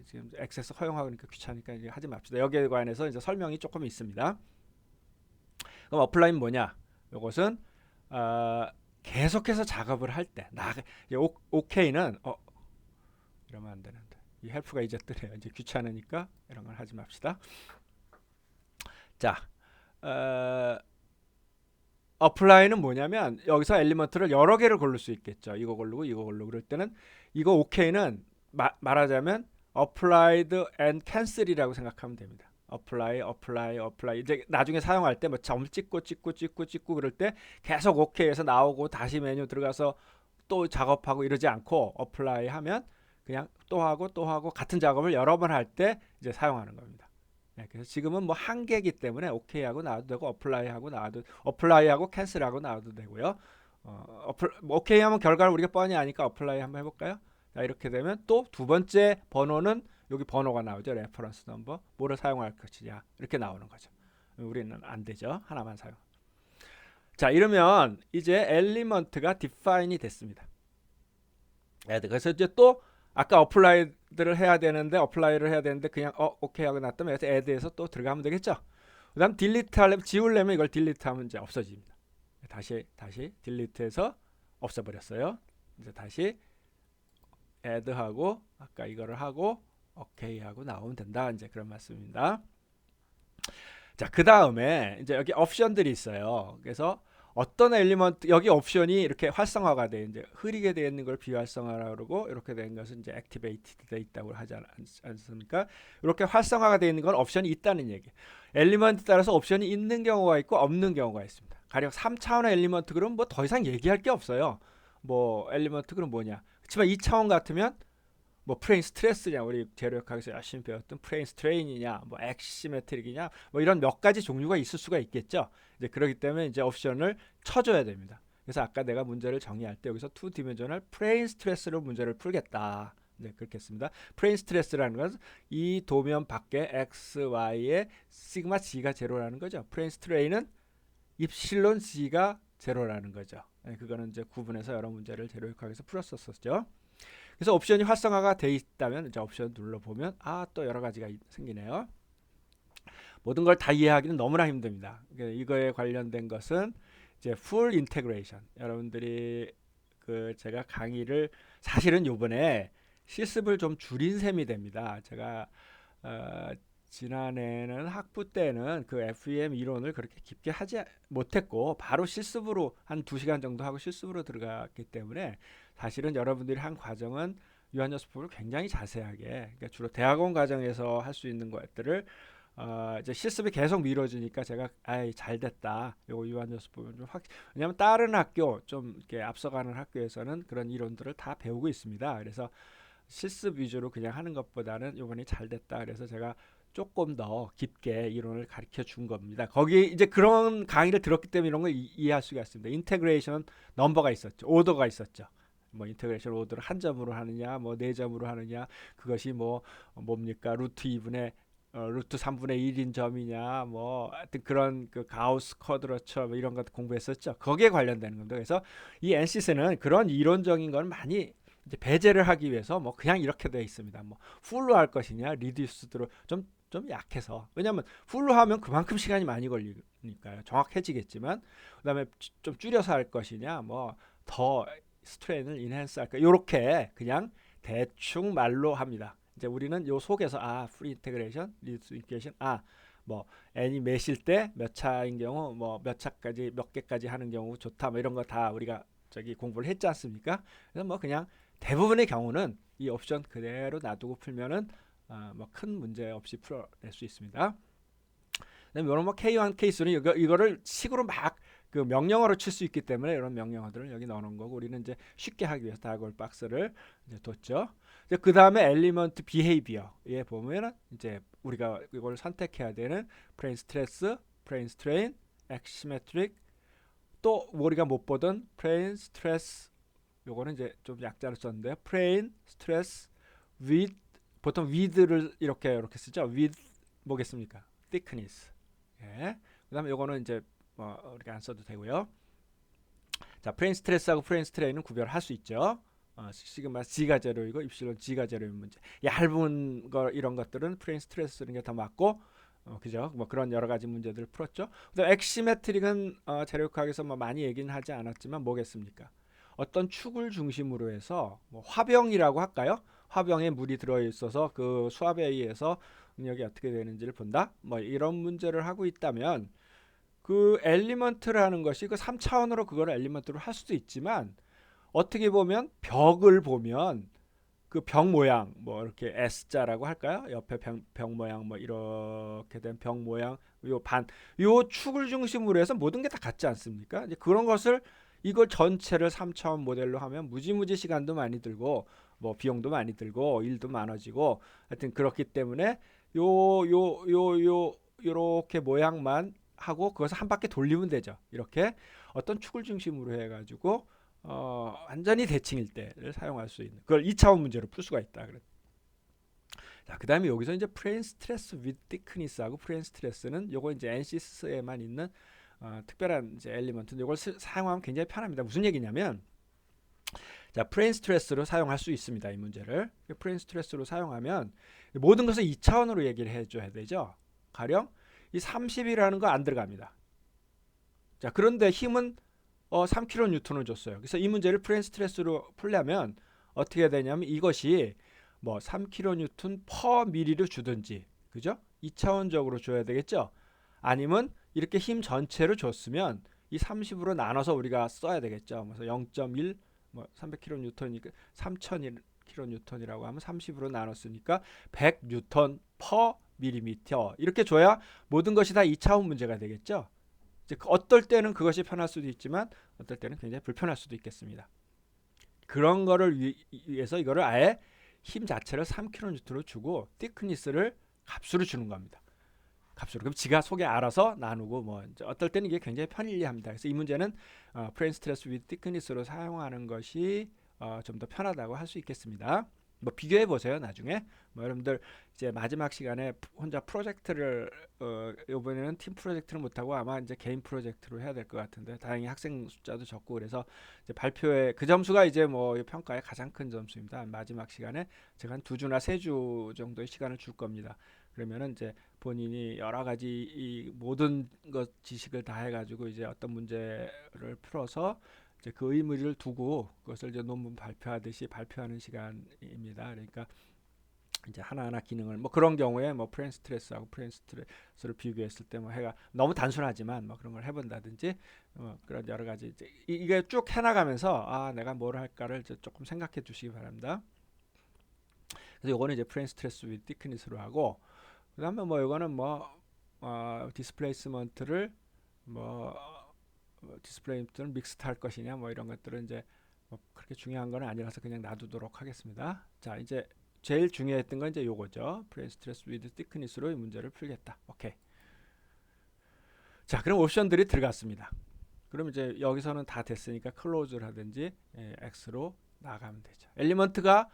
지금 액세스 허용하니까 귀찮으니까 이제 하지 맙시다. 여기에 관해서 이제 설명이 조금 있습니다. 그럼 어플라이는 뭐냐? 요것은 계속해서 작업을 할 때, OK는 이러면 안 되는데 이 헬프가 이제 뜨네요. 이제 귀찮으니까 이런 걸 하지 맙시다. 자, 어플라이는 뭐냐면 여기서 엘리먼트를 여러 개를 고를 수 있겠죠. 이거 고르고 이거 고르고 그럴 때는 이거 OK는 말하자면 applied and cancel이라고 생각하면 됩니다. apply 이제 나중에 사용할 때 뭐 점 찍고 그럴 때 계속 OK에서 나오고 다시 메뉴 들어가서 또 작업하고 이러지 않고 apply 하면 그냥 또 하고 같은 작업을 여러 번 할 때 이제 사용하는 겁니다. 네, 그래서 지금은 뭐 한 개이기 때문에 OK하고 나와도 되고 어플라이하고 캔슬하고 나와도 되고요. OK 하면 결과를 우리가 뻔히 아니까 어플라이 한번 해볼까요? 자, 이렇게 되면 또 두 번째 번호는 여기 번호가 나오죠. 레퍼런스 넘버. 뭐를 사용할 것이냐 이렇게 나오는 거죠. 우리는 안 되죠. 하나만 사용. 자, 이러면 이제 엘리먼트가 디파인이 됐습니다. 그래서 이제 또 아까 어플라이를 해야 되는데 그냥 오케이 하고 놨다면 여기서 add에서 또 들어가면 되겠죠. 그다음 딜리트 하려면 지우려면 이걸 딜리트 하면 이제 없어집니다. 다시 딜리트해서 없애버렸어요. 이제 다시 add하고 아까 이거를 하고 오케이 하고 나오면 된다. 이제 그런 말씀입니다. 자, 그 다음에 이제 여기 옵션들이 있어요. 그래서 어떤 엘리먼트 여기 옵션이 이렇게 활성화가 돼 이제 흐리게 되어 있는 걸 비활성화라고 그러고 이렇게 된 것은 이제 액티베이티드 돼 있다고 하지 않습니까? 이렇게 활성화가 되어 있는 건 옵션이 있다는 얘기. 엘리먼트 따라서 옵션이 있는 경우가 있고 없는 경우가 있습니다. 가령 3차원의 엘리먼트 그럼 뭐 더 이상 얘기할 게 없어요. 뭐 엘리먼트 그럼 뭐냐? 그렇지만 2차원 같으면 뭐 프레임 스트레스냐 우리 재료역학에서 열심히 배웠던 프레임 스트레인이냐 뭐 엑시메트릭이냐 뭐 이런 몇 가지 종류가 있을 수가 있겠죠. 이제 그렇기 때문에 이제 옵션을 쳐줘야 됩니다. 그래서 아까 내가 문제를 정의할 때 여기서 투 디멘셔널 프레임 스트레스로 문제를 풀겠다. 네, 그렇게 했습니다. 프레임 스트레스라는 것은 이 도면 밖에 x, y의 시그마 g가 제로라는 거죠. 프레임 스트레인은 입실론 g가 제로라는 거죠. 네, 그거는 이제 구분해서 여러 문제를 재료역학에서 풀었었죠. 그래서 옵션이 활성화가 돼 있다면 이제 옵션 눌러보면 또 여러 가지가 생기네요. 모든 걸 다 이해하기는 너무나 힘듭니다. 이거에 관련된 것은 이제 full integration. 여러분들이 그 제가 강의를 사실은 요번에 실습을 좀 줄인 셈이 됩니다. 제가 지난해는 학부 때는 그 FEM 이론을 그렇게 깊게 하지 못했고 바로 실습으로 한 2시간 정도 하고 실습으로 들어갔기 때문에 사실은 여러분들이 한 과정은 유한연습법을 굉장히 자세하게 그러니까 주로 대학원 과정에서 할 수 있는 것들을 이제 실습이 계속 미뤄지니까 제가 잘 됐다. 요거 유한연습법은 좀 왜냐하면 다른 학교 좀 이렇게 앞서가는 학교에서는 그런 이론들을 다 배우고 있습니다. 그래서 실습 위주로 그냥 하는 것보다는 요번이 잘 됐다. 그래서 제가 조금 더 깊게 이론을 가르쳐 준 겁니다. 거기 이제 그런 강의를 들었기 때문에 이런 걸 이해할 수가 있습니다. 인테그레이션 넘버가 있었죠. 오더가 있었죠. 뭐 인테그레이션 오더를 한 점으로 하느냐, 뭐 네 점으로 하느냐, 그것이 뭐 뭡니까 루트 2분의 루트 3분의 1인 점이냐, 뭐 하여튼 그런 그 가우스 쿼드러처 뭐 이런 것 공부했었죠. 거기에 관련되는 겁니다. 그래서 이 NCS는 그런 이론적인 건 많이 이제 배제를 하기 위해서 뭐 그냥 이렇게 되어 있습니다. 뭐 풀로 할 것이냐, 리듀스드로 좀 약해서 왜냐하면 풀로 하면 그만큼 시간이 많이 걸리니까요. 정확해지겠지만 그다음에 좀 줄여서 할 것이냐, 뭐 더 스트레인을 인핸스 할까 이렇게 그냥 대충 말로 합니다. 이제 우리는 요 속에서 프리 인테그레이션, 리듀스 인테그레이션, 뭐 n이 몇일 때 몇 차인 경우 뭐 몇 차까지 몇 개까지 하는 경우 좋다 뭐 이런 거 다 우리가 저기 공부를 했지 않습니까? 그래서 뭐 그냥 대부분의 경우는 이 옵션 그대로 놔두고 풀면은 뭐 큰 문제 없이 풀어낼 수 있습니다. 이런 뭐 K1 케이스는 이거를 식으로 막 그 명령어로 칠 수 있기 때문에 이런 명령어들을 여기 넣어놓은 거고 우리는 이제 쉽게 하기 위해서 다이아골 박스를 이제 뒀죠. 그 다음에 엘리먼트 비헤이비어에 보면은 이제 우리가 이걸 선택해야 되는 프레임 스트레스, 프레임 스트레인, 엑시메트릭 또 우리가 못 보던 프레임 스트레스 요거는 이제 좀 약자로 썼는데요. 프레임 스트레스 with 보통 with를 이렇게 쓰죠. with 뭐겠습니까? thickness. 예. 그다음에 요거는 이제 우리가 안 써도 되고요. 자, 프레임 스트레스하고 프레임 스트레인은 구별할 수 있죠. 시그마 G가 제로이고 입실론 G가 제로인 문제. 얇은 거 이런 것들은 프레임 스트레스 쓰는 게 더 맞고 그죠? 뭐 그런 여러 가지 문제들을 풀었죠. 그다음 엑시메트릭은 재료학에서 뭐 많이 얘기는 하지 않았지만 뭐겠습니까? 어떤 축을 중심으로 해서 뭐 화병이라고 할까요? 화병에 물이 들어 있어서 그 수압에 의해서 응력이 어떻게 되는지를 본다. 뭐 이런 문제를 하고 있다면 그 엘리먼트라는 것이 그 3차원으로 그걸 엘리먼트로 할 수도 있지만 어떻게 보면 벽을 보면 그 벽 모양 뭐 이렇게 S자라고 할까요? 옆에 벽 모양 뭐 이렇게 된 벽 모양 요 축을 중심으로 해서 모든 게 다 같지 않습니까? 이제 그런 것을 이걸 전체를 3차원 모델로 하면 무지무지 시간도 많이 들고 뭐 비용도 많이 들고 일도 많아지고 하여튼 그렇기 때문에 요렇게 모양만 하고 그것을 한 바퀴 돌리면 되죠. 이렇게 어떤 축을 중심으로 해가지고 완전히 대칭일 때를 사용할 수 있는 그걸 2차원 문제로 풀 수가 있다. 자, 그다음에 여기서 이제 프레임 스트레스 with thickness하고 프레임 스트레스는 요거 이제 NCS에만 있는 특별한 이제 엘리먼트인데 이걸 사용하면 굉장히 편합니다. 무슨 얘기냐면 자, 프레임 스트레스로 사용할 수 있습니다. 이 문제를 프레임 스트레스로 사용하면 모든 것을 2차원으로 얘기를 해줘야 되죠. 가령 이 30이라는 거 안 들어갑니다. 자, 그런데 힘은 3kN을 줬어요. 그래서 이 문제를 프레임 스트레스로 풀려면 어떻게 되냐면 이것이 뭐 3kN per ml를 주든지, 그죠? 2차원적으로 줘야 되겠죠? 아니면 이렇게 힘 전체로 줬으면 이 30으로 나눠서 우리가 써야 되겠죠. 그래서 0.1, 뭐 300kN이니까 3000kN이라고 하면 30으로 나눴으니까 100N per 밀리미터 이렇게 줘야 모든 것이 다 2차원 문제가 되겠죠. 이제 어떨 때는 그것이 편할 수도 있지만 어떨 때는 굉장히 불편할 수도 있겠습니다. 그런 거를 위해서 이거를 아예 힘 자체를 3kN로 주고 thickness를 값으로 주는 겁니다. 값으로. 그럼 지가 속에 알아서 나누고 뭐 어떨 때는 이게 굉장히 편리합니다. 그래서 이 문제는 프레임 스트레스 with thickness로 사용하는 것이 좀 더 편하다고 할 수 있겠습니다. 뭐 비교해 보세요. 나중에 뭐 여러분들 이제 마지막 시간에 혼자 프로젝트를 이번에는 팀 프로젝트를 못하고 아마 이제 개인 프로젝트로 해야 될 것 같은데 다행히 학생 숫자도 적고 그래서 이제 발표에 그 점수가 이제 뭐 평가의 가장 큰 점수입니다. 마지막 시간에 제가 한 2주나 3주 정도의 시간을 줄 겁니다. 그러면은 이제 본인이 여러 가지 이 모든 것 지식을 다 해가지고 이제 어떤 문제를 풀어서 이제 그 의미를 두고 그것을 이제 논문 발표하듯이 발표하는 시간입니다. 그러니까 이제 하나하나 기능을 뭐 그런 경우에 뭐 프레임 스트레스하고 프레임 스트레스를 비교했을 때 뭐 해가 너무 단순하지만 뭐 그런 걸 해본다든지 그런 여러 가지 이제 이게 쭉 해나가면서 내가 뭘 할까를 이제 조금 생각해 주시기 바랍니다. 그래서 요거는 이제 프레임 스트레스 with thickness로 하고 그다음에 뭐 이거는 뭐 디스플레이스먼트를 뭐 디스플레이먼트는 믹스트 할 것이냐 뭐 이런 것들은 이제 뭐 그렇게 중요한 건 아니라서 그냥 놔두도록 하겠습니다. 자, 이제 제일 중요했던 건 이제 요거죠. 프레임 스트레스 위드 thickness로 이 문제를 풀겠다. 오케이. 자, 그럼 옵션들이 들어갔습니다. 그럼 이제 여기서는 다 됐으니까 클로즈를 하든지 X로 나가면 되죠. 엘리먼트가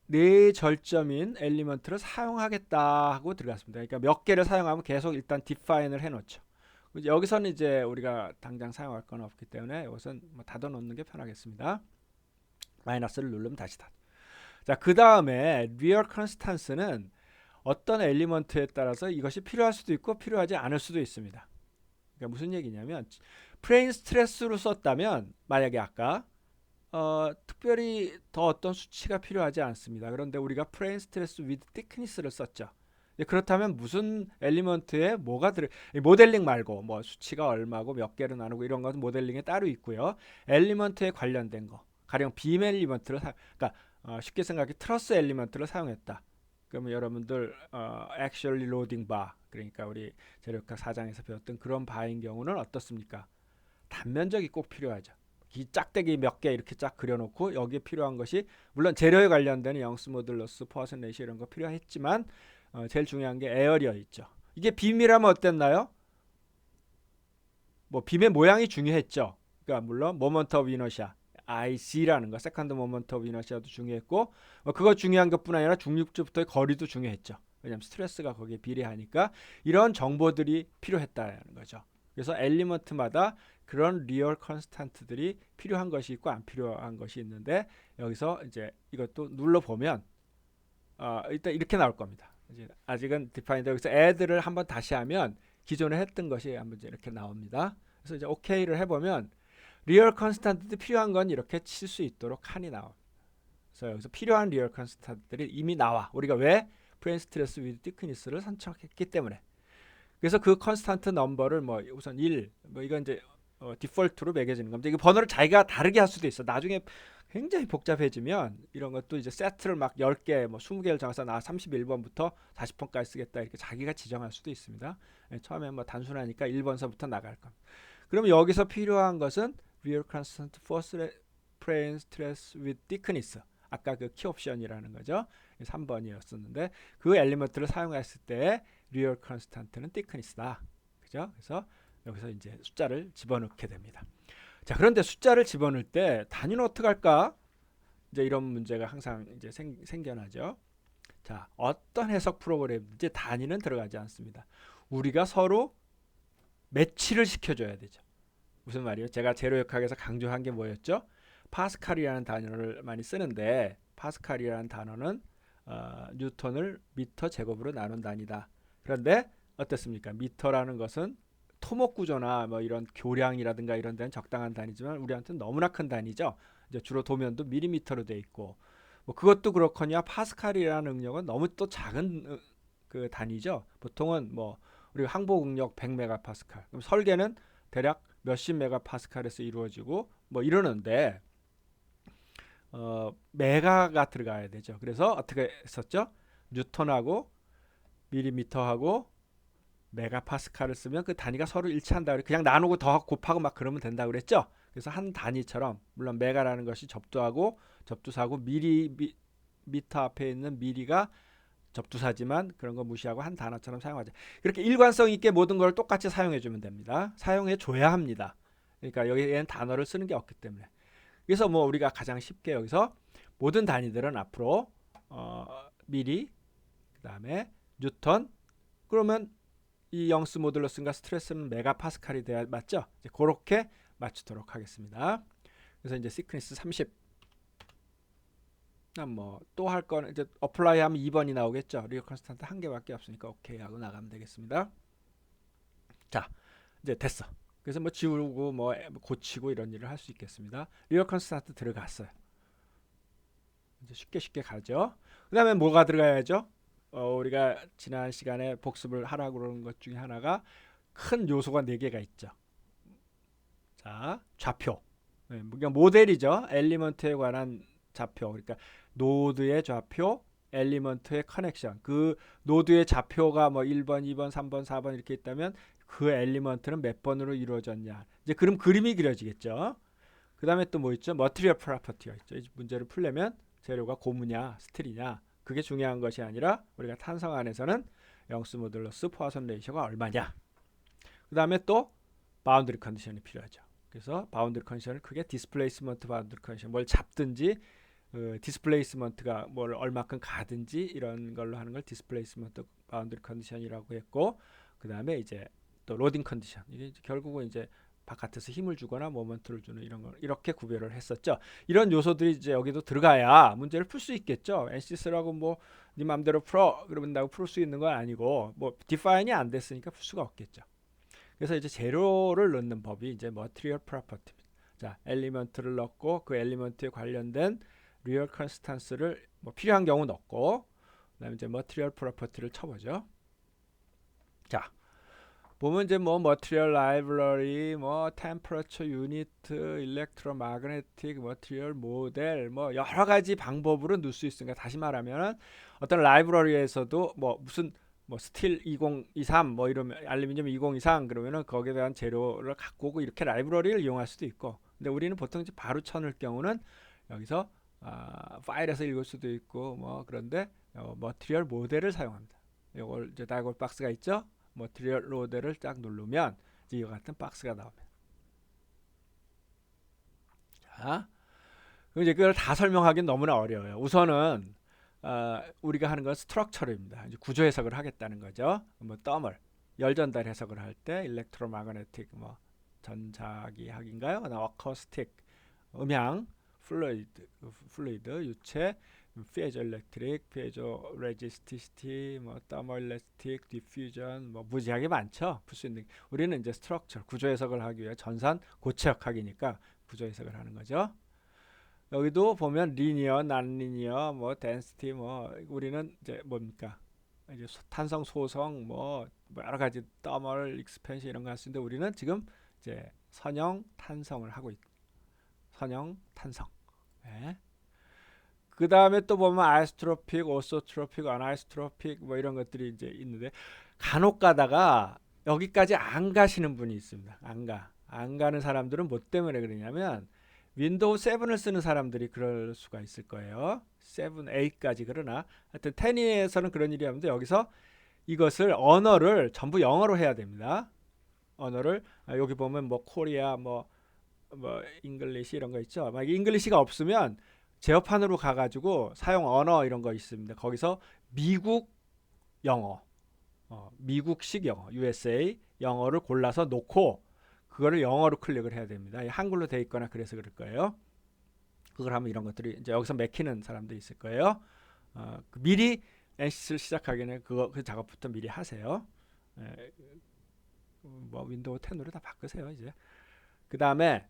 네 절점인 엘리먼트를 사용하겠다 하고 들어갔습니다. 그러니까 몇 개를 사용하면 계속 일단 디파인을 해놓죠. 여기서는 이제 우리가 당장 사용할 건 없기 때문에 이것은 뭐 닫아놓는 게 편하겠습니다. 마이너스를 누르면 다시 닫. 자, 그 다음에 리얼 컨스탄스는 어떤 엘리먼트에 따라서 이것이 필요할 수도 있고 필요하지 않을 수도 있습니다. 그러니까 무슨 얘기냐면 프레임 스트레스로 썼다면 만약에 아까 특별히 더 어떤 수치가 필요하지 않습니다. 그런데 우리가 프레임 스트레스 with thickness를 썼죠. 그렇다면 무슨 엘리먼트에 뭐가 들어 모델링 말고 뭐 수치가 얼마고 몇 개로 나누고 이런 것은 모델링에 따로 있고요. 엘리먼트에 관련된 거 가령 빔 엘리먼트를 그러니까 쉽게 생각해 트러스 엘리먼트를 사용했다. 그러면 여러분들 actually loading bar 그러니까 우리 재료학 4장에서 배웠던 그런 바인 경우는 어떻습니까? 단면적이 꼭 필요하죠. 이 짝대기 몇 개 이렇게 쫙 그려놓고 여기에 필요한 것이 물론 재료에 관련된 영스 모듈러스, 포화선 레이시 이런 거 필요했지만 제일 중요한 게 에어리어 있죠. 이게 빔이라면 어땠나요? 뭐 빔의 모양이 중요했죠. 그러니까 물론 모먼트 오브 이너시아 IC라는 거, 세컨드 모먼트 오브 이너시아도 중요했고 그거 중요한 것뿐 아니라 중립주부터의 거리도 중요했죠. 왜냐하면 스트레스가 거기에 비례하니까 이런 정보들이 필요했다는 거죠. 그래서 엘리먼트마다 그런 리얼 컨스탄트들이 필요한 것이 있고 안 필요한 것이 있는데 여기서 이제 이것도 눌러 보면 일단 이렇게 나올 겁니다. 아직은 defined 여기서 add를 한번 다시 하면 기존에 했던 것이 한번 이제 이렇게 나옵니다. 그래서 이제 OK를 해보면 리얼 컨스탄트도 필요한 건 이렇게 칠 수 있도록 칸이 나옵니다. 그래서 여기서 필요한 리얼 컨스탄트들이 이미 나와. 우리가 왜 프레임 스트레스 위드 티크니스를 선택했기 때문에. 그래서 그 컨스탄트 넘버를 뭐 우선 1, 뭐 이건 이제 디폴트로 매겨지는 겁니다. 이 번호를 자기가 다르게 할 수도 있어. 나중에 굉장히 복잡해지면 이런 것도 이제 세트를 막 10개, 뭐 20개를 정해서 나 31번부터 40번까지 쓰겠다 이렇게 자기가 지정할 수도 있습니다. 처음에 뭐 단순하니까 1번서부터 나갈 겁니다. 그러면 여기서 필요한 것은 real constant for plane stress with thickness. 아까 그 키 옵션이라는 거죠. 3번이었었는데 그 엘리먼트를 사용했을 때 real constant는 thickness다. 그죠? 그래서 여기서 이제 숫자를 집어넣게 됩니다. 자, 그런데 숫자를 집어넣을 때 단위는 어떻게 할까? 이제 이런 문제가 항상 이제 생겨나죠. 자, 어떤 해석 프로그램인지 단위는 들어가지 않습니다. 우리가 서로 매치를 시켜줘야 되죠. 무슨 말이에요? 제가 제로역학에서 강조한 게 뭐였죠? 파스칼이라는 단어를 많이 쓰는데 파스칼이라는 단어는 뉴턴을 미터 제곱으로 나눈 단위다. 그런데 어떻습니까? 미터라는 것은 토목 구조나 뭐 이런 교량이라든가 이런 데는 적당한 단위지만 우리한테는 너무나 큰 단위죠. 이제 주로 도면도 밀리미터로 돼 있고 뭐 그것도 그렇거냐 파스칼이라는 응력은 너무 또 작은 그 단위죠. 보통은 뭐 우리가 항복 응력 100메가파스칼. 그럼 설계는 대략 몇십 메가파스칼에서 이루어지고 뭐 이러는데 메가가 들어가야 되죠. 그래서 어떻게 했었죠? 뉴턴하고 밀리미터하고 메가파스칼을 쓰면 그 단위가 서로 일치한다. 그냥 나누고 더 곱하고 막 그러면 된다 그랬죠. 그래서 한 단위처럼 물론 메가라는 것이 접두하고 접두사고 밀리미터 앞에 있는 미리가 접두사지만 그런 거 무시하고 한 단어처럼 사용하자. 이렇게 일관성 있게 모든 걸 똑같이 사용해 주면 됩니다. 사용해 줘야 합니다. 그러니까 여기에는 단어를 쓰는 게 없기 때문에. 그래서 뭐 우리가 가장 쉽게 여기서 모든 단위들은 앞으로 미리 그다음에 뉴턴 그러면 이 영스 모듈러스인가 스트레스는 메가파스칼이 돼야 맞죠? 이제 그렇게 맞추도록 하겠습니다. 그래서 이제 시퀀스 30. 뭐 또 할 거는 이제 어플라이 하면 2번이 나오겠죠. 리얼 컨스탄트 한 개밖에 없으니까 오케이 하고 나가면 되겠습니다. 자, 이제 됐어. 그래서 뭐 지우고 뭐 고치고 이런 일을 할 수 있겠습니다. 리얼 컨스탄트 들어갔어요. 이제 쉽게 가죠. 그다음에 뭐가 들어가야죠? 우리가 지난 시간에 복습을 하라고 그러는 것 중에 하나가 큰 요소가 4개가 있죠. 자, 좌표. 그러니까 모델이죠. 엘리먼트에 관한 좌표. 그러니까 노드의 좌표, 엘리먼트의 커넥션. 그 노드의 좌표가 뭐 1번, 2번, 3번, 4번 이렇게 있다면 그 엘리먼트는 몇 번으로 이루어졌냐. 이제 그럼 그림이 그려지겠죠. 그다음에 또 뭐 있죠? 머티리얼 프로퍼티가 있죠. 이 문제를 풀려면 재료가 고무냐, 스틸이냐. 그게 중요한 것이 아니라 우리가 탄성 안에서는 영스 모듈러스 포화선 레이셔가 얼마냐. 그다음에 또 바운드리 컨디션이 필요하죠. 그래서 바운드리 컨디션을 크게 디스플레이스먼트 바운드리 컨디션 뭘 잡든지 디스플레이스먼트가 뭘 얼마큼 가든지 이런 걸로 하는 걸 디스플레이스먼트 바운드리 컨디션이라고 했고 그다음에 이제 또 로딩 컨디션 이게 결국은 이제 바깥에서 힘을 주거나 모먼트를 주는 이런 걸 이렇게 구별을 했었죠. 이런 요소들이 이제 여기도 들어가야 문제를 풀 수 있겠죠. NCS라고 뭐 네 맘대로 풀어 그러면다고 풀 수 있는 건 아니고 뭐 디파인이 안 됐으니까 풀 수가 없겠죠. 그래서 이제 재료를 넣는 법이 이제 머티리얼 프로퍼티입니다. 자, 엘리먼트를 넣고 그 엘리먼트에 관련된 리얼 컨스탄스를 뭐 필요한 경우 넣고 그다음에 이제 머티리얼 프로퍼티를 쳐보죠. 자, 보면 이제 뭐 머티리얼 라이브러리, 뭐 템퍼러처 유니트, 일렉트로마그네틱 머티리얼 모델 뭐 여러 가지 방법으로 넣을 수 있으니까 다시 말하면 어떤 라이브러리에서도 뭐 무슨 뭐 스틸 2023 뭐 이러면 알루미늄 2023 그러면은 거기에 대한 재료를 갖고 오고 이렇게 라이브러리를 이용할 수도 있고 근데 우리는 보통 이제 바로 쳐넣을 경우는 여기서 파일에서 읽을 수도 있고 뭐 그런데 머티리얼 모델을 사용합니다. 이걸 이제 다이아골 박스가 있죠. 머티리얼 로드를 딱 누르면 이와 같은 박스가 나옵니다. 자, 그럼 이제 그걸 다 설명하기는 너무나 어려워요. 우선은 우리가 하는 건 스트럭처입니다. 이제 구조 해석을 하겠다는 거죠. 뭐 덤을 열 전달 해석을 할 때 일렉트로마그네틱 뭐 전자기학인가요? 어커스틱 음향 플루이드 유체 piezo electric, piezo resistivity, 뭐 thermoelastic, diffusion, 뭐 무지하게 많죠. 풀 수 있는. 우리는 이제 structure 구조 해석을 하기 위해 전산 고체역학이니까 구조 해석을 하는 거죠. 여기도 보면 linear, nonlinear, 뭐 density, 뭐 우리는 이제 뭡니까? 이제 탄성 소성 뭐 여러 가지 thermal expansion 이런 거 할 수 있는데 우리는 지금 이제 선형 탄성을 하고 있. 선형 탄성. 네. 그 다음에 또 보면 아이소트로픽, 오소트로픽, 아나이소트로픽 뭐 이런 것들이 이제 있는데 간혹 가다가 여기까지 안 가시는 분이 있습니다. 안 가는 사람들은 뭐 때문에 그러냐면 윈도우 7을 쓰는 사람들이 그럴 수가 있을 거예요. 7, 8까지 그러나 하여튼 10에서는 그런 일이 없는데 여기서 이것을 언어를 전부 영어로 해야 됩니다. 언어를 여기 보면 뭐 코리아 뭐 잉글리시 이런 거 있죠. 막 잉글리시가 없으면 제어판으로 가가지고 사용 언어 이런 거 있습니다. 거기서 미국 영어, 미국식 영어, USA 영어를 골라서 놓고 그거를 영어로 클릭을 해야 됩니다. 한글로 돼 있거나 그래서 그럴 거예요. 그걸 하면 이런 것들이 이제 여기서 맥히는 사람들이 있을 거예요. 미리 NC를 시작하기 전에 그 작업부터 미리 하세요. 뭐 윈도우 10으로 다 바꾸세요 이제. 그 다음에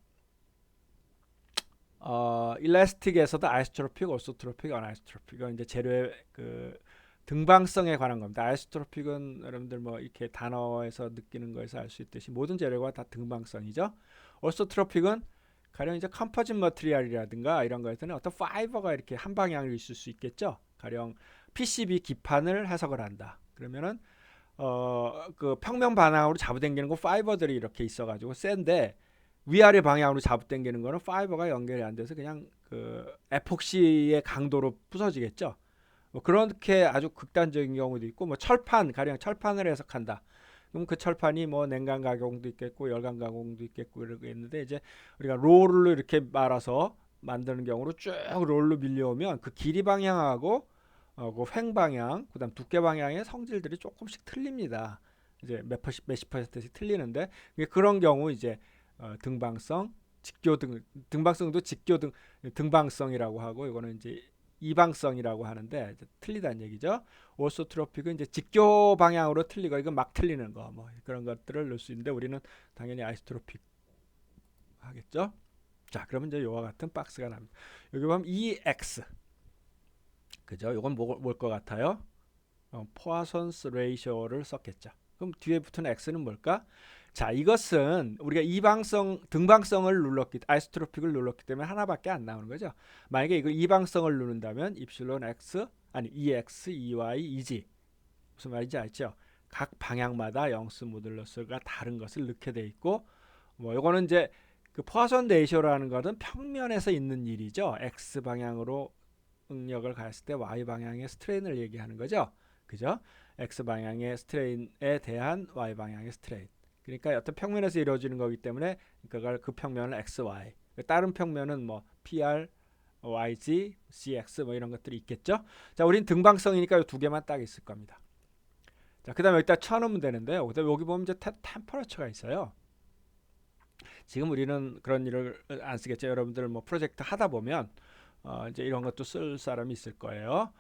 일라스틱에서도 아이소트로픽, 오소트로픽, 어나이소트로픽 이건 이제 재료의 그 등방성에 관한 겁니다. 아이소트로픽은 여러분들 뭐 이렇게 단어에서 느끼는 거에서 알 수 있듯이 모든 재료가 다 등방성이죠. 오소트로픽은 가령 이제 컴포짓 머티리얼이라든가 이런 거에서는 어떤 파이버가 이렇게 한 방향으로 있을 수 있겠죠. 가령 PCB 기판을 해석을 한다. 그러면은 그 평면 방향으로 잡아당기는 거 파이버들이 이렇게 있어가지고 센데 위아래 방향으로 잡아당기는 거는 파이버가 연결이 안 돼서 그냥 그 에폭시의 강도로 부서지겠죠. 뭐 그렇게 아주 극단적인 경우도 있고 뭐 철판 가령 철판을 해석한다. 그럼 그 철판이 뭐 냉간 가공도 있겠고 열간 가공도 있겠고 이러겠는데 이제 우리가 롤로 이렇게 말아서 만드는 경우로 쭉 롤로 밀려오면 그 길이 방향하고 그 횡 방향, 그다음 두께 방향의 성질들이 조금씩 틀립니다. 이제 몇십 퍼센트씩 틀리는데 그런 경우 이제 등방성, 등방성도 등방성이라고 하고 이거는 이제 이방성이라고 하는데 틀리다는 얘기죠. 오소트로픽은 이제 직교 방향으로 틀리고 이건 막 틀리는 거 뭐 그런 것들을 넣을 수 있는데 우리는 당연히 아이소트로픽 하겠죠. 자, 그러면 이제 이와 같은 박스가 납니다. 여기 보면 EX 그죠? 이건 뭘 것 같아요? 포아손스 레이쇼를 썼겠죠. 그럼 뒤에 붙은 X는 뭘까? 자, 이것은 우리가 등방성을 눌렀기, 아이소트로픽을 눌렀기 때문에 하나밖에 안 나오는 거죠. 만약에 이걸 이방성을 누른다면 입실론 X, 아니 EX, EY, EG 무슨 말인지 알죠? 각 방향마다 영수 모듈러스가 다른 것을 넣게 돼 있고, 뭐 이거는 이제 그 포아손 레이쇼라는 것은 평면에서 있는 일이죠. X 방향으로 응력을 가했을 때 Y 방향의 스트레인을 얘기하는 거죠. 그죠? X 방향의 스트레인에 대한 Y 방향의 스트레인. 그러니까 어떤 평면에서 이루어지는 거기 때문에 그걸 그 평면을 XY. 다른 평면은 뭐 PR, YG, CX 뭐 이런 것들이 있겠죠. 자, 우린 등방성이니까 이 두 개만 딱 있을 겁니다. 자, 그다음에 여기다 쳐놓으면 되는데요. 그다음에 여기 보면 이제 템퍼러처가 있어요. 지금 우리는 그런 일을 안 쓰겠죠. 여러분들 뭐 프로젝트 하다 보면 이제 이런 것도 쓸 사람이 있을 거예요.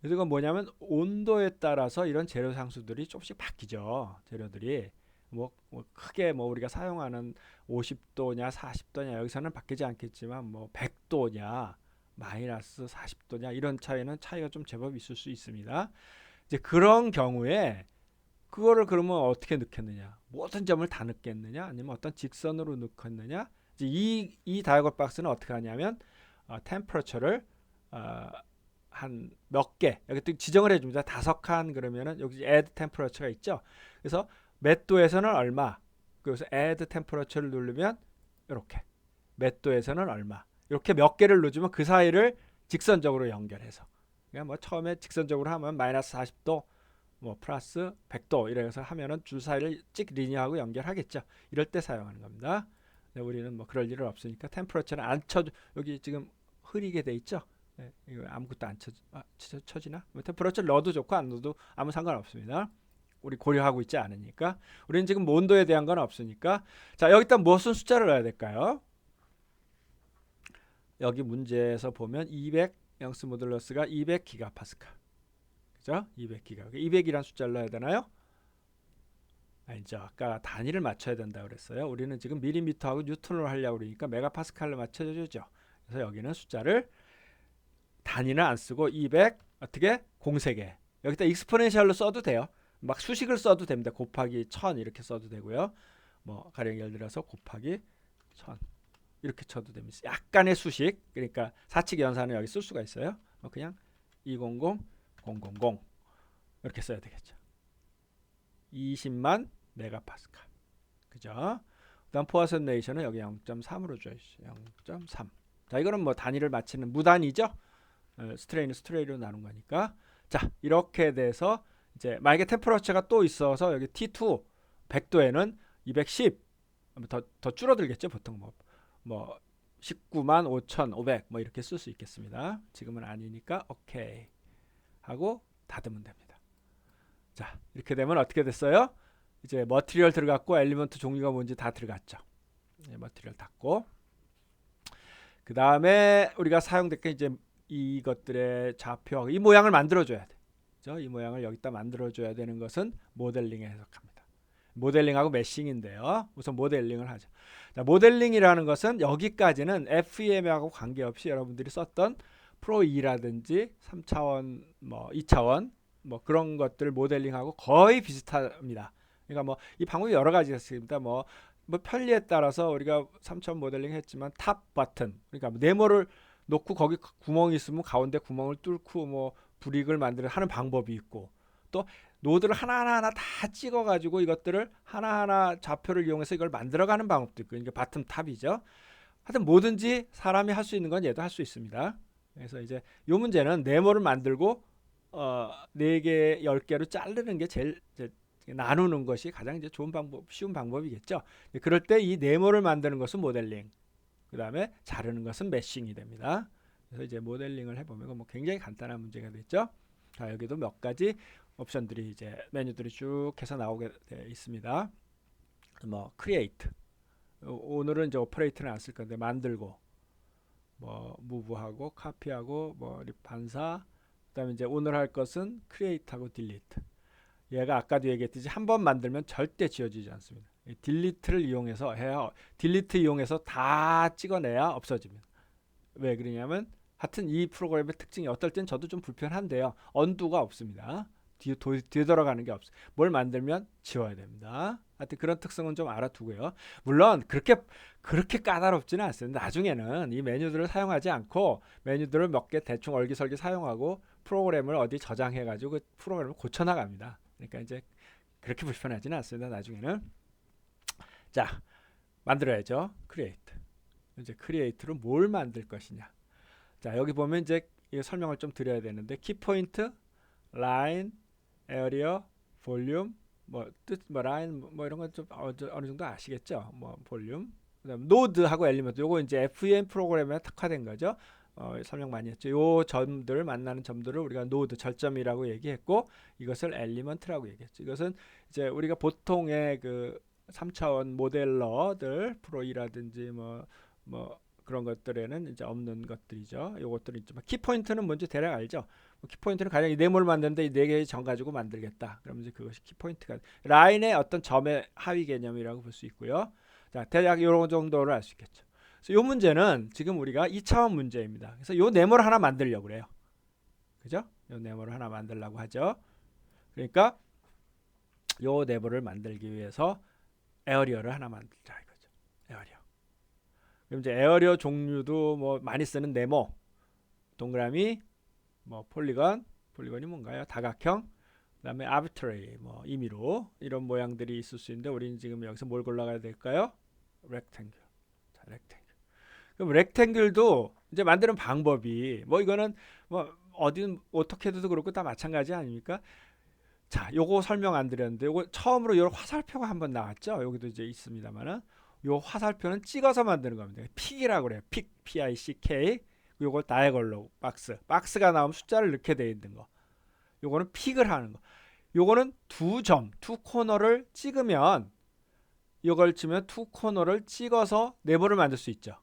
그래서 이건 뭐냐면 온도에 따라서 이런 재료 상수들이 조금씩 바뀌죠. 재료들이 뭐 크게 뭐 우리가 사용하는 50도냐 40도냐 여기서는 바뀌지 않겠지만 뭐 100도냐 마이너스 40도냐 이런 차이가 좀 제법 있을 수 있습니다. 이제 그런 경우에 그거를 그러면 어떻게 넣겠느냐? 모든 점을 다 넣겠느냐? 아니면 어떤 직선으로 넣겠느냐? 이제 이 다이어그램 박스는 어떻게 하냐면 템퍼러처를 한 몇 개 여기 또 지정을 해줍니다. 5칸 그러면은 여기 add temperature가 있죠. 그래서 몇 도에서는 얼마. 그래서 add temperature를 누르면 이렇게 몇 도에서는 얼마. 이렇게 몇 개를 누르면 그 사이를 직선적으로 연결해서. 그러니까 뭐 처음에 직선적으로 하면 마이너스 40도, 뭐 플러스 100도 이래서 하면은 줄 사이를 찍 리니어하고 연결하겠죠. 이럴 때 사용하는 겁니다. 우리는 뭐 그럴 일은 없으니까 템퍼러처는 안 쳐. 여기 지금 흐리게 돼 있죠. 네, 이거 아무것도 안 쳐지나? 템퍼러처 넣어도 좋고 안 넣어도 아무 상관없습니다. 우리 고려하고 있지 않으니까. 우리는 지금 온도에 대한 건 없으니까. 자, 여기다 무슨 숫자를 넣어야 될까요? 여기 문제에서 보면 영스 모듈러스가 200기가파스칼. 그죠? 200기가. 200이란 숫자를 넣어야 되나요? 아니죠. 아까 단위를 맞춰야 된다 그랬어요. 우리는 지금 밀리미터하고 뉴턴으로 하려고 그러니까 메가파스칼로 맞춰주죠. 그래서 여기는 숫자를 단위는 안 쓰고 200 어떻게? 공세개. 여기다 익스포넨셜로 써도 돼요. 막 수식을 써도 됩니다. 곱하기 1000 이렇게 써도 되고요. 뭐 가령 예를 들어서 곱하기 1000 이렇게 쳐도 됩니다. 약간의 수식. 그러니까 사칙 연산은 여기 쓸 수가 있어요. 그냥 200 000 이렇게 써야 되겠죠. 20만 메가파스칼. 그죠? 그다음 포화선 레이션은 여기 0.3으로 줘야지. 0.3. 자, 이거는 뭐 단위를 맞추는 무단위죠. 스트레인으로 나눈 거니까. 자, 이렇게 돼서 이제 만약에 템퍼러처가 또 있어서 여기 T2 100도에는 210 더 줄어들겠죠. 보통 뭐 19만 5,500 뭐 이렇게 쓸 수 있겠습니다. 지금은 아니니까 오케이 하고 닫으면 됩니다. 자, 이렇게 되면 어떻게 됐어요? 이제 머티리얼 들어갔고 엘리먼트 종류가 뭔지 다 들어갔죠. 네, 머티리얼 닫고 그 다음에 우리가 사용됐게 이제 이것들의 좌표하고 이 모양을 만들어줘야 돼. 그죠? 이 모양을 여기다 만들어줘야 되는 것은 모델링에 해석합니다. 모델링하고 메싱인데요. 우선 모델링을 하죠. 자, 모델링이라는 것은 여기까지는 FEM하고 관계없이 여러분들이 썼던 프로2라든지 3차원, 뭐 2차원 뭐 그런 것들 모델링하고 거의 비슷합니다. 그러니까 뭐 이 방법이 여러 가지가 있습니다. 뭐 편리에 따라서 우리가 3차원 모델링 했지만 탑 버튼 그러니까 네모를 놓고 거기 구멍이 있으면 가운데 구멍을 뚫고 뭐 브릭을 만드는 하는 방법이 있고 또 노드를 하나하나 다 찍어가지고 이것들을 하나하나 좌표를 이용해서 이걸 만들어가는 방법도 있고 이게 바텀 탑이죠. 하여튼 뭐든지 사람이 할 수 있는 건 얘도 할 수 있습니다. 그래서 이제 이 문제는 네모를 만들고 4개, 10개로 자르는 게 제일 나누는 것이 가장 이제 좋은 방법, 쉬운 방법이겠죠. 그럴 때 이 네모를 만드는 것은 모델링, 그 다음에 자르는 것은 메싱이 됩니다. 그래서 이제 모델링을 해보면 뭐 굉장히 간단한 문제가 됐죠. 자, 여기도 몇 가지 옵션들이 이제 메뉴들이 쭉 해서 나오게 돼 있습니다. 뭐 크리에이트, 오늘은 이제 오퍼레이트는 안 쓸 건데 만들고, 뭐 무브하고 카피하고 뭐 반사, 그다음에 이제 오늘 할 것은 크리에이트하고 딜리트. 얘가 아까도 얘기했듯이 한 번 만들면 절대 지워지지 않습니다. 딜리트를 이용해서 해야 딜리트 이용해서 다 찍어내야 없어집니다. 왜 그러냐면 하여튼 이 프로그램의 특징이 어떨 땐 저도 좀 불편한데요. 언두가 없습니다. 뒤돌아가는 게 없어요. 뭘 만들면 지워야 됩니다. 하여튼 그런 특성은 좀 알아두고요. 물론 그렇게 까다롭지는 않습니다. 나중에는 이 메뉴들을 사용하지 않고 메뉴들을 몇 개 대충 얼기설기 사용하고 프로그램을 어디 저장해가지고 그 프로그램을 고쳐나갑니다. 그러니까 이제 그렇게 불편하지는 않습니다. 나중에는. 자, 만들어야죠. 크리에이트. 이제 크리에이트로 뭘 만들 것이냐. 자, 여기 보면 이제 설명을 좀 드려야 되는데 키포인트, 라인, 에어리어, 볼륨, 뭐 뜻, 뭐 라인, 뭐 이런 건 좀 어느 정도 아시겠죠? 뭐 볼륨, 그다음 노드하고 엘리먼트. 요거 이제 FEM 프로그램에 특화된 거죠. 설명 많이 했죠. 요 점들 만나는 점들을 우리가 노드 절점이라고 얘기했고 이것을 엘리먼트라고 얘기했죠. 이것은 이제 우리가 보통의 그 3차원 모델러들 프로2라든지 뭐 그런 것들에는 이제 없는 것들이죠. 요것들은 있지만 키포인트는 뭔지 대략 알죠. 키포인트는 가령 이 네모를 만드는데 이 네 개의 점 가지고 만들겠다. 그러면 이제 그것이 키포인트가 라인의 어떤 점의 하위 개념이라고 볼 수 있고요. 자, 대략 이런 정도를 알 수 있겠죠. 그래서 이 문제는 지금 우리가 2차원 문제입니다. 그래서 이 네모를 하나 만들려고 그래요. 그죠? 이 네모를 하나 만들려고 하죠. 그러니까 이 네모를 만들기 위해서 에어리어를 하나 만들자 이거죠. 에어리어. 그럼 이제 에어리어 종류도 뭐 많이 쓰는 네모, 동그라미, 뭐 폴리건이 뭔가요? 다각형, 그다음에 arbitrary 뭐 임의로 이런 모양들이 있을 수 있는데 우리는 지금 여기서 뭘 골라가야 될까요? rectangle. 자, rectangle. 그럼 렉탱글도 이제 만드는 방법이 뭐 이거는 뭐 어디는 오토캐드도 그렇고 다 마찬가지 아닙니까? 자, 요거 설명 안 드렸는데 요거 처음으로 요 화살표가 한번 나왔죠. 여기도 이제 있습니다만은 요 화살표는 찍어서 만드는 겁니다. 픽이라고 그래요. 픽, P-I-C-K. 요걸 다이아골로 박스가 나오면 숫자를 넣게 돼 있는 거. 요거는 픽을 하는 거. 요거는 두 코너를 찍으면 요걸 치면 투 코너를 찍어서 네모를 만들 수 있죠.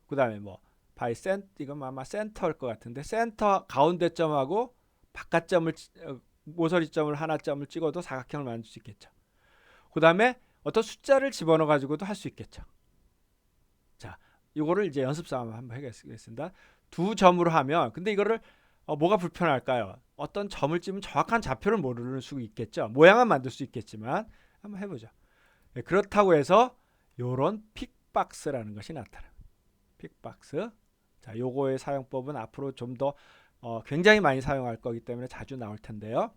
그 다음에 뭐 바이 이건 아마 센터일 것 같은데 센터 가운데 점하고 바깥 점을 모서리 점을 하나 점을 찍어도 사각형을 만들 수 있겠죠. 그 다음에 어떤 숫자를 집어넣어 가지고도 할 수 있겠죠. 자, 이거를 이제 연습 삼아 한번 해보겠습니다. 두 점으로 하면 근데 이거를 뭐가 불편할까요? 어떤 점을 찍으면 정확한 좌표를 모를 수 있겠죠. 모양은 만들 수 있겠지만 한번 해보죠. 네, 그렇다고 해서 요런 픽박스라는 것이 나타납니다. 픽박스. 자, 요거의 사용법은 앞으로 좀 더 굉장히 많이 사용할 거기 때문에 자주 나올 텐데요.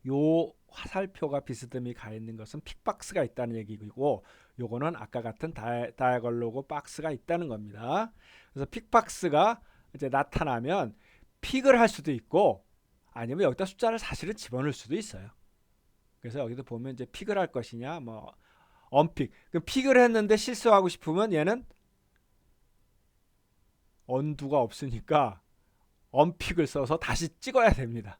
요 화살표가 비스듬히 가 있는 것은 픽박스가 있다는 얘기고 요거는 아까 같은 다이아걸 로고 박스가 있다는 겁니다. 그래서 픽박스가 이제 나타나면 픽을 할 수도 있고 아니면 여기다 숫자를 사실은 집어넣을 수도 있어요. 그래서 여기도 보면 이제 픽을 할 것이냐 뭐 언픽. 그럼 픽을 했는데 실수하고 싶으면 얘는 언두가 없으니까 언픽을 써서 다시 찍어야 됩니다.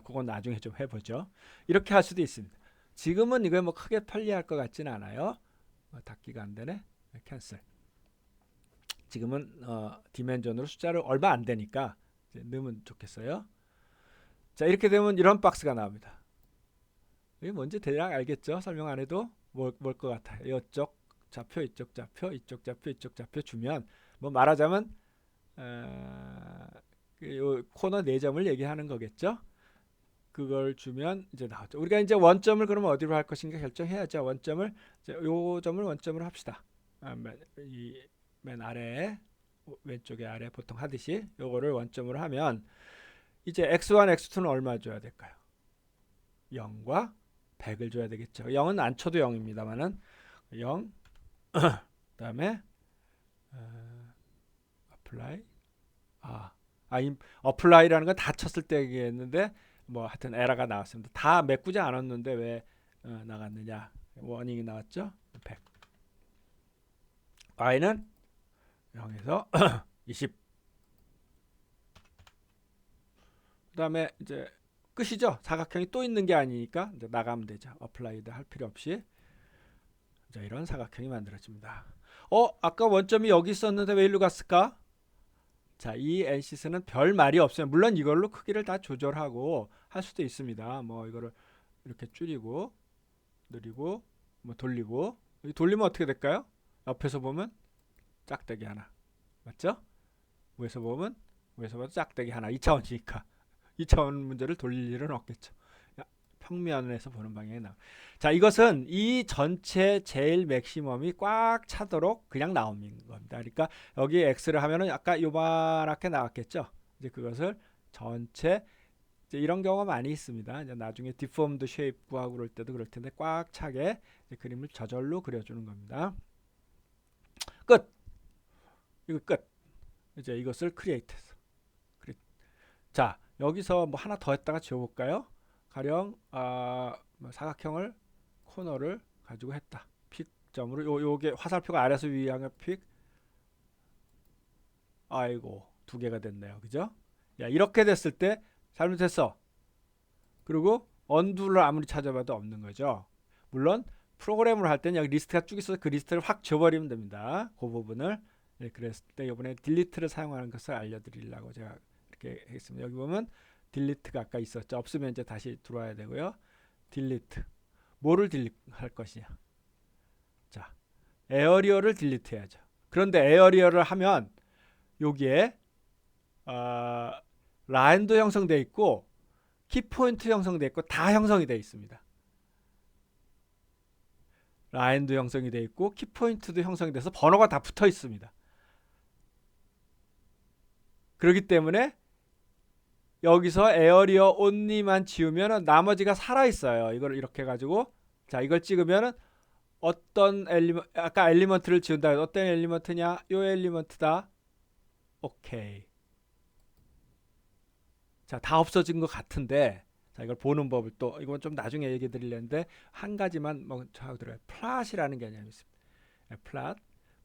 그건 나중에 좀 해보죠. 이렇게 할 수도 있습니다. 지금은 이거 뭐 크게 편리할 것 같지는 않아요. 닫기가 안 되네. 캔슬. 지금은 디멘전으로 숫자를 얼마 안 되니까 이제 넣으면 좋겠어요. 자, 이렇게 되면 이런 박스가 나옵니다. 이게 뭔지 대략 알겠죠? 설명 안 해도 뭘 것 같아요. 이쪽 좌표, 이쪽 좌표, 이쪽 좌표, 이쪽 좌표 주면 뭐 말하자면 요 코너 4점을 얘기하는 거겠죠? 그걸 주면 이제 나오죠. 우리가 이제 원점을 그러면 어디로 할 것인가 결정해야죠. 원점을 요 점을 원점으로 합시다. 맨 아래 왼쪽에 아래 보통 하듯이 요거를 원점으로 하면 이제 x1, x2는 얼마 줘야 될까요? 0과 100을 줘야 되겠죠. 0은 안 쳐도 0입니다만은 0 그다음에 apply apply라는 건 다 쳤을 때 얘기했는데 뭐 하여튼 에러가 나왔습니다. 다 메꾸지 않았는데 왜 나갔느냐? 워닝이 나왔죠? 100. y는 0에서 20. 그다음에 이제 끝이죠. 사각형이 또 있는 게 아니니까 이제 나가면 되죠. 어플라이드 할 필요 없이. 자, 이런 사각형이 만들어집니다. 아까 원점이 여기 있었는데 왜 일로 갔을까? 자, 이 NCS는 별 말이 없어요. 물론 이걸로 크기를 다 조절하고 할 수도 있습니다. 뭐 이거를 이렇게 줄이고 늘리고 뭐 돌리고 돌리면 어떻게 될까요? 옆에서 보면 짝대기 하나. 맞죠? 위에서 보면 짝대기 하나. 2차원이니까 2차원 문제를 돌릴 일은 없겠죠. 평면에서 보는 방향이 나와. 자, 이것은 이 전체 제일 맥시멈이 꽉 차도록 그냥 나오는 겁니다. 그러니까 여기 x를 하면은 아까 요만하게 나왔겠죠. 이제 그것을 전체 이제 이런 경우가 많이 있습니다. 이제 나중에 디폼드 쉐입 구하고 그럴 때도 그럴 텐데 꽉 차게 그림을 저절로 그려주는 겁니다. 끝. 이거 끝. 이제 이것을 크리에이트해서. 자, 여기서 뭐 하나 더 했다가 지워볼까요? 가령 사각형을 코너를 가지고 했다. 픽점으로 요게 화살표가 아래서 위 향해 픽. 아이고 2개가 됐네요. 그죠? 야, 이렇게 됐을 때 잘못했어. 그리고 언두를 아무리 찾아봐도 없는 거죠. 물론 프로그램을 할 때는 여기 리스트가 쭉 있어서 그 리스트를 확 지워버리면 됩니다. 그 부분을. 네, 그랬을 때 이번에 딜리트를 사용하는 것을 알려드리려고 제가 이렇게 했습니다. 여기 보면 딜리트가 아까 있었죠. 없으면 이제 다시 들어와야 되고요. 딜리트. 뭐를 딜리트할 것이냐. 자, 에어리어를 딜리트해야죠. 그런데 에어리어를 하면 여기에 라인도 형성되어 있고 키포인트 형성되어 있고 다 형성이 되어 있습니다. 라인도 형성이 되어 있고 키포인트도 형성이 돼서 번호가 다 붙어 있습니다. 그렇기 때문에 여기서 에어리어 온리만 지우면 나머지가 살아있어요. 이걸 이렇게 해가지고 자, 이걸 찍으면 어떤 아까 엘리먼트를 지운다. 어떤 엘리먼트냐? 요 엘리먼트다. 오케이. 자, 다 없어진 것 같은데 자, 이걸 보는 법을 또 이건 좀 나중에 얘기 드리려는데 한 가지만 먼저 하고 들어요. 플랫이라는 개념이 있습니다.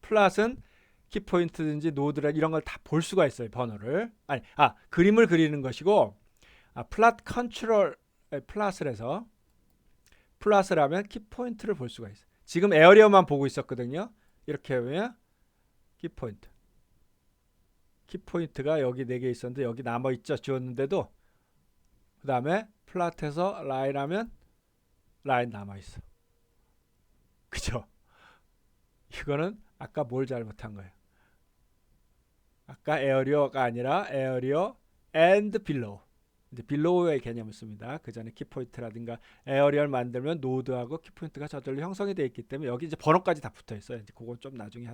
플랫은 키포인트든지 노드라 이런 걸 다 볼 수가 있어요. 번호를 그림을 그리는 것이고 플랫 컨트롤 플랫을 해서 플랫을 하면 키포인트를 볼 수가 있어요. 지금 에어리어만 보고 있었거든요. 이렇게 하면 키포인트 키포인트가 여기 4개 있었는데 여기 남아있죠. 지웠는데도 그 다음에 플랫해서 라인 하면 라인 남아있어. 그죠? 이거는 아까 뭘 잘못한 거예요? 아까 에어리어가 아니라 에어리어 and below. 이제 below의 개념을 씁니다. 그 전에 키포인트라든가 에어리어를 만들면 노드하고 키포인트가 저절로 형성이 되어 있기 때문에 여기 이제 번호까지 다 붙어 있어요. 이제 그건 좀 나중에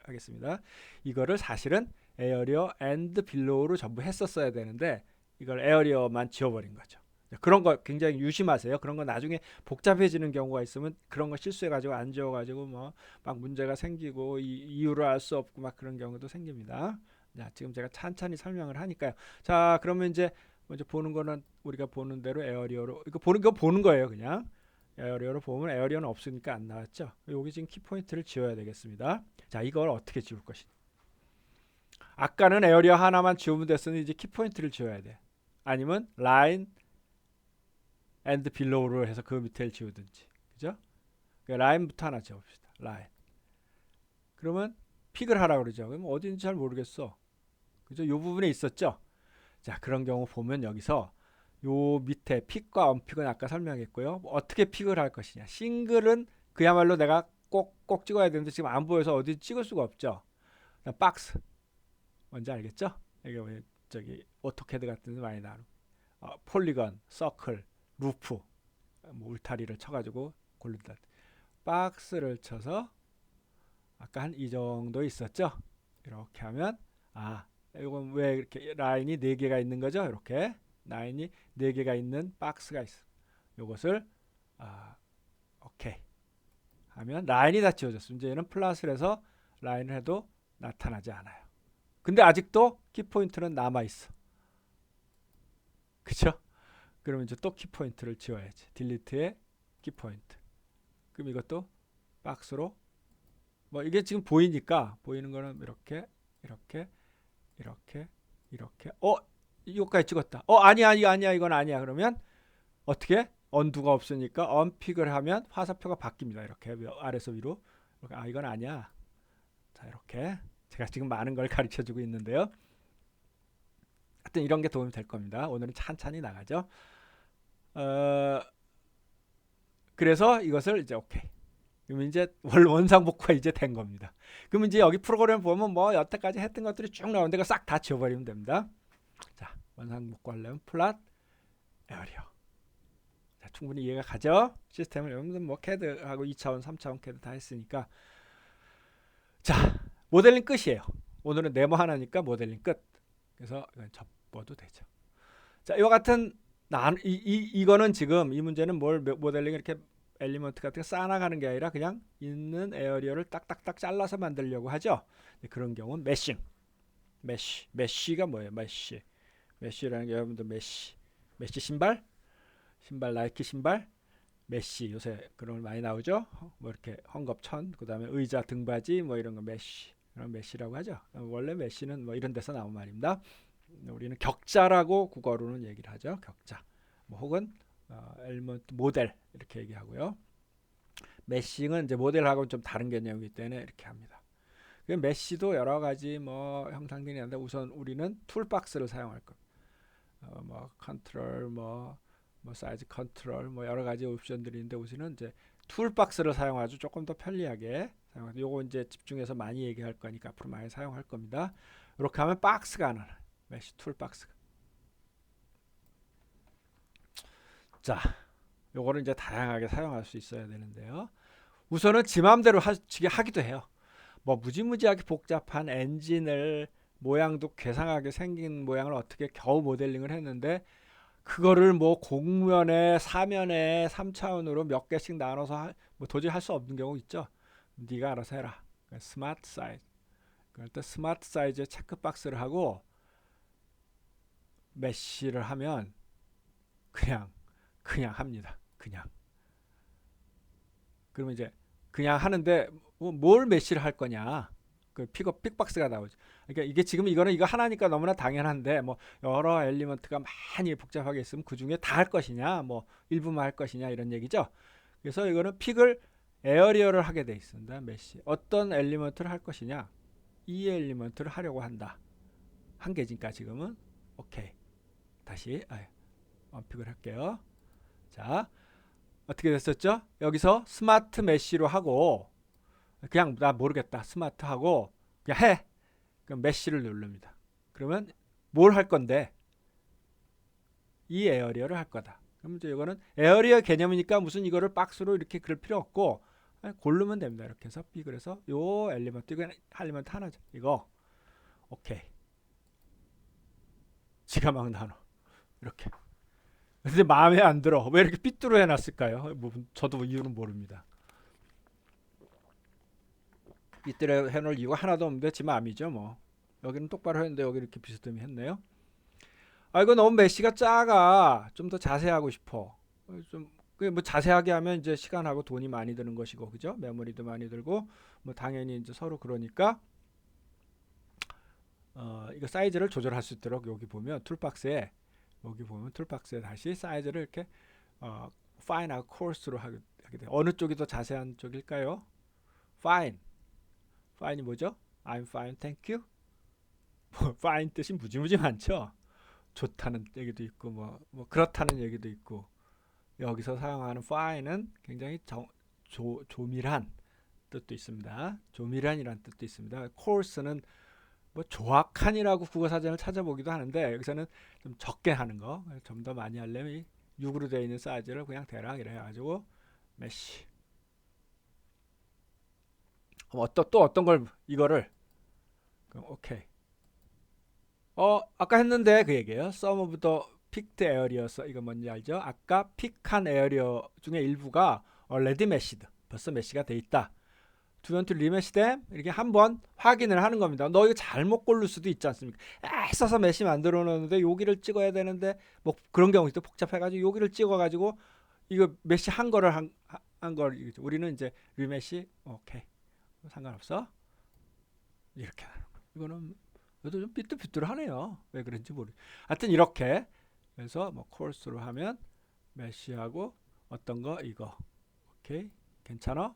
하겠습니다. 이거를 사실은 에어리어 and below로 전부 했었어야 되는데 이걸 에어리어만 지워버린 거죠. 그런 거 굉장히 유심하세요. 그런 거 나중에 복잡해지는 경우가 있으면 그런 거 실수해가지고 안 지워가지고 뭐 막 문제가 생기고 이유를 알 수 없고 막 그런 경우도 생깁니다. 자, 지금 제가 찬찬히 설명을 하니까요. 자, 그러면 이제 먼저 보는 거는 우리가 보는 대로 에어리어로 이거 보는 거예요. 그냥 에어리어로 보면 에어리어는 없으니까 안 나왔죠. 여기 지금 키포인트를 지워야 되겠습니다. 자, 이걸 어떻게 지울 것이냐. 아까는 에어리어 하나만 지우면 됐으니 이제 키포인트를 지워야 돼. 아니면 라인 and below로 해서 그 밑에를 지우든지. 그죠? 라인부터 하나 지워봅시다. 라인. 그러면 픽을 하라고 그러죠. 그럼 어딘지 잘 모르겠어. 그죠? 요 부분에 있었죠. 자, 그런 경우 보면 여기서 요 밑에 픽과 언픽은 아까 설명했고요. 어떻게 픽을 할 것이냐. 싱글은 그야말로 내가 꼭 찍어야 되는데 지금 안 보여서 어디 찍을 수가 없죠. 박스. 뭔지 알겠죠? 이게 왜 저기 오토캐드 같은 데 많이 나오는 폴리건, 서클, 루프, 뭐 울타리를 쳐가지고 고른다. 박스를 쳐서 아까 한 이 정도 있었죠? 이렇게 하면 이건 왜 이렇게 라인이 4개가 있는 거죠? 이렇게 라인이 4개가 있는 박스가 있어. 요것을 오케이 하면 라인이 다 지워졌어. 이제 얘는 플러스를 해서 라인을 해도 나타나지 않아요. 근데 아직도 키포인트는 남아있어. 그쵸? 그러면 이제 또 키포인트를 지워야지. 딜리트의 키포인트. 그럼 이것도 박스로 뭐 이게 지금 보이니까 보이는 거는 이렇게 이거까지 찍었다. 아니야 이건 아니야. 그러면 어떻게 언두가 없으니까 언픽을 하면 화살표가 바뀝니다. 이렇게 아래서 위로. 이렇게, 이건 아니야. 자, 이렇게 제가 지금 많은 걸 가르쳐 주고 있는데요. 하여튼 이런 게 도움이 될 겁니다. 오늘은 찬찬히 나가죠. 그래서 이것을 이제 오케이. 그럼 이제 원상복구가 이제 된 겁니다. 그럼 이제 여기 프로그램 보면 뭐 여태까지 했던 것들이 쭉 나오는데 그거 싹 다 지워버리면 됩니다. 자, 원상복구 하려면 플랫 에어리어. 자, 충분히 이해가 가죠? 시스템을 여러분들 뭐 CAD하고 2차원, 3차원 CAD 다 했으니까. 자, 모델링 끝이에요. 오늘은 네모 하나니까 모델링 끝. 그래서 이건 접어도 되죠. 자, 이와 같은 이거는 지금 이 문제는 뭘 모델링 이렇게 엘리먼트 같은 거 쌓아나가는 게 아니라 그냥 있는 에어리어를 딱딱딱 잘라서 만들려고 하죠. 그런 경우는 메쉬가 뭐예요? 메쉬라는 게 여러분들 메쉬 신발 나이키 신발 메쉬 요새 그런 걸 많이 나오죠. 뭐 이렇게 헝겊천 그다음에 의자 등받이 뭐 이런 거 메쉬 그런 메쉬라고 하죠. 원래 메쉬는 뭐 이런 데서 나온 말입니다. 우리는 격자라고 국어로는 얘기를 하죠. 격자 뭐 혹은 엘리먼트 모델 이렇게 얘기하고요. 메싱은 이제 모델하고는 좀 다른 개념이기 때문에 이렇게 합니다. 메쉬도 여러 가지 뭐 형상들이 있는데 우선 우리는 툴박스를 사용할 겁니다. 뭐 컨트롤 뭐 사이즈 컨트롤 뭐 여러 가지 옵션들이 있는데 우선은 이제 툴박스를 사용하죠. 조금 더 편리하게 사용하죠. 요거 이제 집중해서 많이 얘기할 거니까 앞으로 많이 사용할 겁니다. 이렇게 하면 박스가 하나 메쉬 툴박스가. 자, 요거를 이제 다양하게 사용할 수 있어야 되는데요. 우선은 지 마음대로 하기도 해요. 뭐 무지무지하게 복잡한 엔진을 모양도 괴상하게 생긴 모양을 어떻게 겨우 모델링을 했는데 그거를 뭐 공면에 사면에 3차원으로 몇 개씩 나눠서 뭐 도저히 할 수 없는 경우 있죠. 네가 알아서 해라. 스마트 사이즈. 그럴 때 스마트 사이즈의 체크박스를 하고 메쉬를 하면 그냥 합니다. 그냥. 그러면 이제 그냥 하는데 뭘 메쉬를 할 거냐? 그 픽박스가 나오죠. 그러니까 이게 지금 이거는 이거 하나니까 너무나 당연한데 뭐 여러 엘리먼트가 많이 복잡하게 있으면 그 중에 다 할 것이냐, 뭐 일부만 할 것이냐 이런 얘기죠. 그래서 이거는 픽을 에어리어를 하게 돼 있습니다. 메쉬. 어떤 엘리먼트를 할 것이냐? 이 엘리먼트를 하려고 한다. 한 개니까 지금은. 오케이. 다시 언픽을 할게요. 자, 어떻게 됐었죠? 여기서 스마트 메쉬로 하고, 그냥 나 모르겠다 스마트 하고 그냥 해. 그럼 메쉬를 누릅니다. 그러면 뭘 할 건데, 이 에어리어를 할 거다. 그럼 이제 이거는 에어리어 개념이니까 무슨 이거를 박스로 이렇게 그릴 필요 없고 고르면 됩니다. 이렇게 해서 B, 그래서 요 엘리먼트, 이거 엘리먼트 하나죠. 이거 오케이. 지가 막 나눠 이렇게. 근데 마음에 안 들어. 왜 이렇게 삐뚤어 해놨을까요? 뭐, 저도 이유는 모릅니다. 삐뚤어 해놓을 이유가 하나도 없는데 지 마음이죠 뭐. 여기는 똑바로 했는데 여기 이렇게 비스듬히 했네요. 이거 너무 메시가 작아. 좀 더 자세하고 싶어. 좀 뭐 자세하게 하면 이제 시간하고 돈이 많이 드는 것이고, 그죠? 메모리도 많이 들고, 뭐 당연히 이제 서로 그러니까 이거 사이즈를 조절할 수 있도록 여기 보면 툴박스에 다시 사이즈를 이렇게 fine하고 coarse로 하게 돼요. 어느 쪽이 더 자세한 쪽일까요? fine이 뭐죠? I'm fine, thank you. fine 뜻이 무지무지 많죠. 좋다는 얘기도 있고 뭐 그렇다는 얘기도 있고, 여기서 사용하는 fine은 굉장히 조밀한 뜻도 있습니다. 조밀한이란 뜻도 있습니다. coarse는 뭐 조악한이라고 국어사전을 찾아보기도 하는데, 여기서는 좀 적게 하는 거, 좀 더 많이 하려면 6으로 되어 있는 사이즈를 그냥 대략 이래 가지고 메쉬. 또 어떤 걸 이거를 그럼 오케이. 아까 했는데 그 얘기예요. Some of the picked areas, 이거 뭔지 알죠? 아까 픽한 에어리어 중에 일부가 already meshed, 벌써 메시가 돼 있다. Do you want to remesh them? 이렇게 한번 확인을 하는 겁니다. 너 이거 잘못 고를 수도 있지 않습니까? 써서 메시 만들어 놓는데 여기를 찍어야 되는데 뭐 그런 경우도 복잡해가지고 여기를 찍어가지고 이거 메시 한 거를 한 걸 우리는 이제 리메시 오케이 상관없어 이렇게 하는 거. 이거는 그래도 좀 삐뚤삐뚤하네요. 왜 그런지 모르. 하여튼 이렇게 그래서 뭐 코र्스로 하면 메시하고 어떤 거 이거 오케이 괜찮아?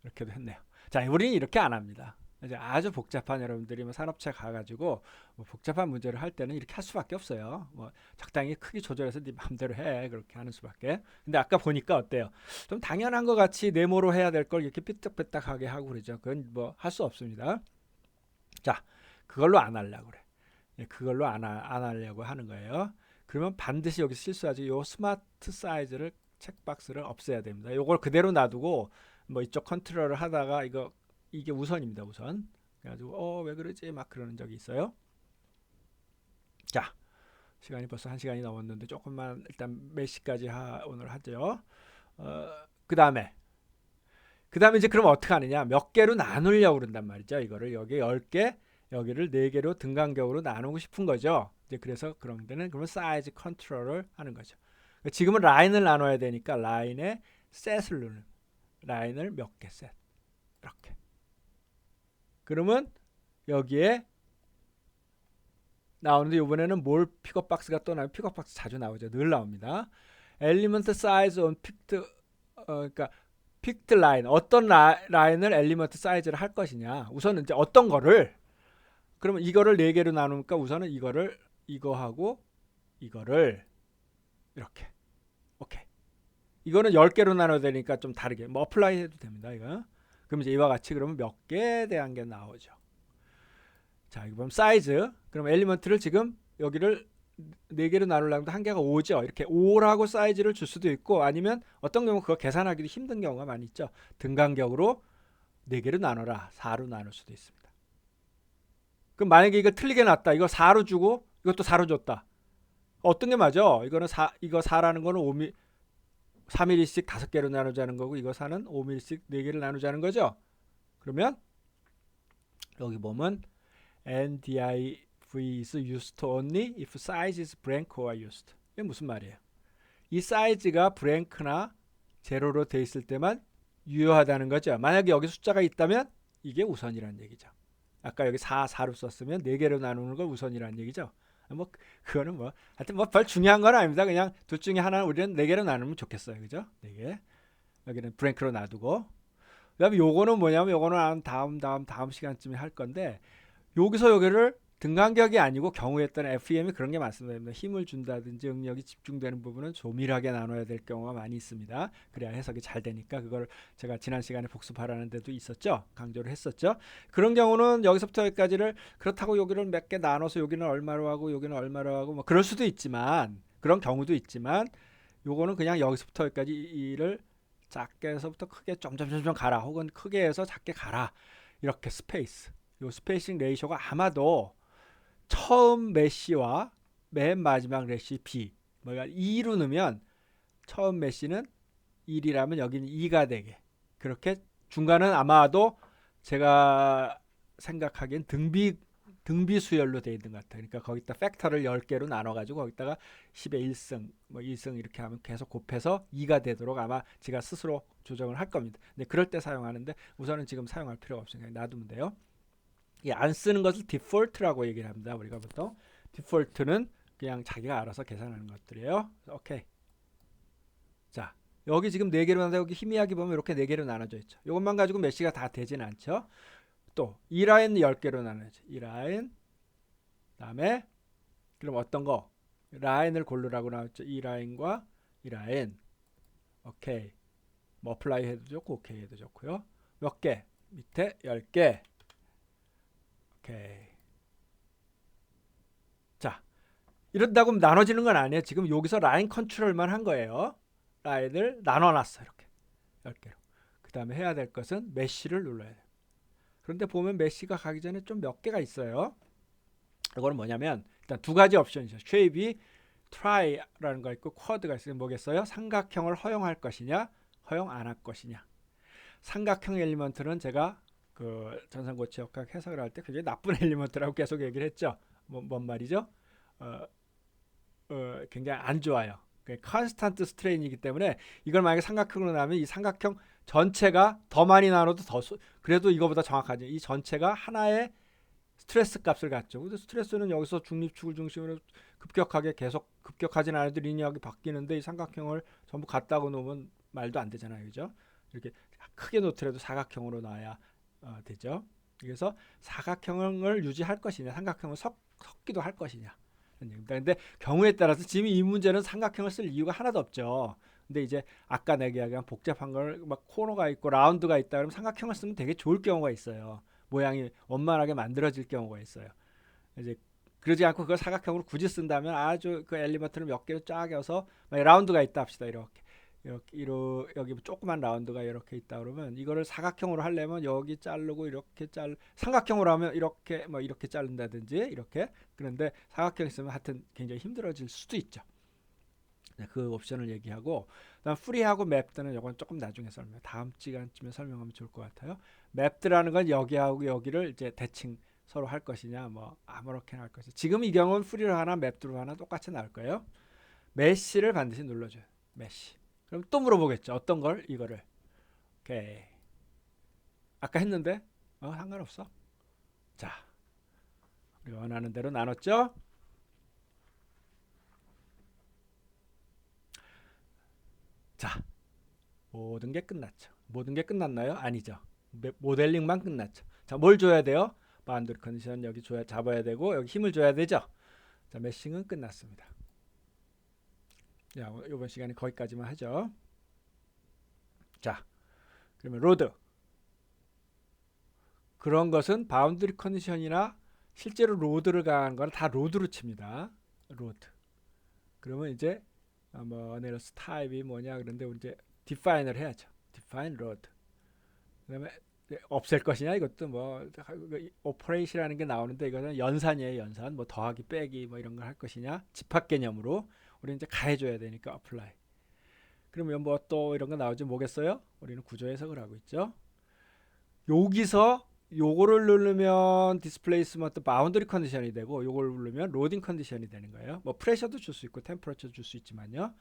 이렇게도 했네요. 자, 우리는 이렇게 안 합니다. 이제 아주 복잡한, 여러분들이 뭐 산업체 가가지고 뭐 복잡한 문제를 할 때는 이렇게 할 수밖에 없어요. 뭐 적당히 크기 조절해서 네 마음대로 해, 그렇게 하는 수밖에. 근데 아까 보니까 어때요? 좀 당연한 것 같이 네모로 해야 될 걸 이렇게 삐딱삐딱하게 하고 그러죠. 그건 뭐 할 수 없습니다. 자, 그걸로 안 하려고 그래. 그걸로 안 하려고 하는 거예요. 그러면 반드시 여기 실수하지. 요 스마트 사이즈를 체크박스를 없애야 됩니다. 요걸 그대로 놔두고 뭐 이쪽 컨트롤을 하다가 이게 우선입니다. 우선. 그래가지고 왜 그러지 막 그러는 적이 있어요. 자, 시간이 벌써 1시간이 넘었는데 조금만 일단 몇 시까지 오늘 하죠. 그 다음에 이제 그럼 어떻게 하느냐, 몇 개로 나누려고 그런단 말이죠. 이거를 여기 10개, 여기를 4개로 등간격으로 나누고 싶은 거죠. 이제 그래서 그런 데는 그러면 사이즈 컨트롤을 하는 거죠. 지금은 라인을 나눠야 되니까 라인에 셋을 누르는, 라인을 몇 개 셋 이렇게. 그러면 여기에 나오는데 이번에는 뭘 픽업 박스가 또 나와요. 픽업 박스 자주 나오죠. 늘 나옵니다. 엘리먼트 사이즈 on picked, 그러니까 picked 라인, 어떤 라인을 엘리먼트 사이즈를 할 것이냐. 우선은 이제 어떤 거를, 그러면 이거를 4개로 나누니까 우선은 이거하고 이거를 이렇게. 오케이. 이거는 10개로 나눠야 되니까 좀 다르게 뭐 어플라이 해도 됩니다. 이거. 그럼 이제 이와 같이 그러면 몇 개에 대한 게 나오죠. 자, 이거 보면 사이즈. 그럼 엘리먼트를 지금 여기를 4개로 나누려면 한 개가 5죠. 이렇게 5라고 사이즈를 줄 수도 있고, 아니면 어떤 경우 그거 계산하기도 힘든 경우가 많이 있죠. 등간격으로 4개로 나눠라. 4로 나눌 수도 있습니다. 그럼 만약에 이거 틀리게 놨다. 이거 4로 주고 이것도 4로 줬다. 어떤 게 맞아? 이거 4라는 거는 3mm씩 5개로 나누자는 거고, 이거 4는 5mm씩 4개를 나누자는 거죠. 그러면 여기 보면 NDIV is used only if size is blank or used. 이게 무슨 말이에요? 이 사이즈가 브랭크나 제로로 돼 있을 때만 유효하다는 거죠. 만약에 여기 숫자가 있다면 이게 우선이라는 얘기죠. 아까 여기 4로 썼으면 4개로 나누는 걸 우선이라는 얘기죠. 뭐 그거는 뭐 하여튼 뭐 별 중요한 건 아닙니다. 그냥 둘 중에 하나 우리는 4개로 나누면 좋겠어요. 그죠? 4개. 여기는 브랭크로 놔두고. 그다음에 요거는 뭐냐면 요거는 다음 시간쯤에 할 건데, 여기서 여기를 등간격이 아니고 경우에 따른 FEM이 그런 게 많습니다. 힘을 준다든지 응력이 집중되는 부분은 조밀하게 나눠야 될 경우가 많이 있습니다. 그래야 해석이 잘 되니까 그걸 제가 지난 시간에 복습하라는 데도 있었죠. 강조를 했었죠. 그런 경우는 여기서부터 여기까지를 그렇다고 여기를 몇 개 나눠서 여기는 얼마로 하고 여기는 얼마로 하고 뭐 그럴 수도 있지만 그런 경우도 있지만 요거는 그냥 여기서부터 여기까지 이를 작게 해서부터 크게 점점점점 가라 혹은 크게 해서 작게 가라 이렇게 스페이스 요 스페이싱 레이쇼가 아마도 처음 메시와 맨 마지막 메시 B 뭐가 2로 넣으면 처음 메시는 1이라면 여기는 2가 되게 그렇게 중간은 아마도 제가 생각하기엔 등비 수열로 되어 있는 것 같아요. 그러니까 거기다 팩터를 10개로 나눠 가지고 거기다가 10의 1승 뭐 1승 이렇게 하면 계속 곱해서 2가 되도록 아마 제가 스스로 조정을 할 겁니다. 근데 그럴 때 사용하는데 우선은 지금 사용할 필요가 없으니까 놔두면 돼요. 안 쓰는 것을 디폴트라고 얘기를 합니다. 우리가 보통 디폴트는 그냥 자기가 알아서 계산하는 것들이에요. 오케이. 자, 여기 지금 4개로 나눠 여기 희미하게 보면 이렇게 4개로 나눠져 있죠. 이것만 가지고 메시가 다 되진 않죠. 또 이 라인 10개로 나눠져. 이 라인 그다음에 그럼 어떤 거? 라인을 고르라고 나왔죠. 이 라인과 이 라인. 오케이. 뭐 어플라이 해도 좋고 오케이 해도 좋고요. 몇 개? 밑에 10개. 오케이. 자, 이런다고 나눠지는 건 아니에요. 지금 여기서 라인 컨트롤만 한 거예요. 라인을 나눠놨어 이렇게 10개로. 그 다음에 해야 될 것은 메시를 눌러야 돼요. 그런데 보면 메시가 가기 전에 좀 몇 개가 있어요. 이거는 뭐냐면 일단 두 가지 옵션이죠. 쉐입이 try라는 거 있고 쿼드가 있어요. 뭐겠어요? 삼각형을 허용할 것이냐 허용 안 할 것이냐. 삼각형 엘리먼트는 제가 그 전산고치역학 해석을 할 때 굉장히 나쁜 엘리먼트라고 계속 얘기를 했죠. 뭔 말이죠? 굉장히 안 좋아요. 컨스탄트 스트레인이기 때문에 이걸 만약에 삼각형으로 나면 이 삼각형 전체가 더 많이 나눠도 그래도 이거보다 정확하죠. 이 전체가 하나의 스트레스 값을 갖죠. 근데 스트레스는 여기서 중립축을 중심으로 급격하게 계속 급격하진 않아도 리니어하게 바뀌는데 이 삼각형을 전부 같다고 놓으면 말도 안 되잖아요. 그죠? 이렇게 크게 놓더라도 사각형으로 놔야 되죠. 그래서 사각형을 유지할 것이냐 삼각형을 섞기도 할 것이냐. 근데 경우에 따라서 지금 이 문제는 삼각형을 쓸 이유가 하나도 없죠. 근데 이제 아까 내가 얘기한 복잡한 걸 막 코너가 있고 라운드가 있다 그러면 삼각형을 쓰면 되게 좋을 경우가 있어요. 모양이 원만하게 만들어질 경우가 있어요. 이제 그러지 않고 그걸 사각형으로 굳이 쓴다면 아주 그 엘리먼트를 몇 개로 쫙 해서 라운드가 있다 합시다. 여기 조그만 라운드가 이렇게 있다 그러면 이거를 사각형으로 하려면 여기 자르고 이렇게 삼각형으로 하면 이렇게 이렇게 자른다든지 이렇게 그런데 사각형 있으면 하여튼 굉장히 힘들어질 수도 있죠. 그 옵션을 얘기하고 그다음 프리하고 맵드는 이건 조금 나중에 다음 시간쯤에 설명하면 좋을 것 같아요. 맵드라는 건 여기하고 여기를 이제 대칭 서로 할 것이냐 뭐 아무렇게나 할 것이냐. 지금 이 경우는 프리로 하나 맵드로 하나 똑같이 나올 거예요. 메시를 반드시 눌러줘요. 메시. 그럼 또 물어보겠죠. 어떤 걸? 이거를. 오케이. 아까 했는데 상관없어. 자, 우리 원하는 대로 나눴죠? 자, 모든 게 끝났죠. 모든 게 끝났나요? 아니죠. 모델링만 끝났죠. 자, 뭘 줘야 돼요? 바운더리 컨디션 여기 잡아야 되고 여기 힘을 줘야 되죠. 자, 메싱은 끝났습니다. 자, 이번 시간에 거기까지만 하죠. 자, 그러면 로드. 그런 것은 바운더리 컨디션이나 실제로 로드를 가한 거는 다 로드로 칩니다. 로드. 그러면 이제 네러스 타입이 뭐냐 그런데 이제 디파인을 해야죠. 디파인 로드. 그다음에 없앨 것이냐 이것도 오퍼레이션이라는 게 나오는데 이거는 연산이에요. 연산. 더하기 빼기 이런 걸 할 것이냐 집합 개념으로 우리 이제 가해줘야 되니까 apply. 그러면 또 이런 거 나오지 뭐겠어요? 우리는 구조 해석을 하고 있죠. 여기서 요거를 누르면 디스플레이스먼트 바운더리 컨디션이 되고 요걸 누르면 로딩 컨디션이 되는 거예요. 프레셔도 줄 수 있고 템퍼러처도 줄 수 있지만요.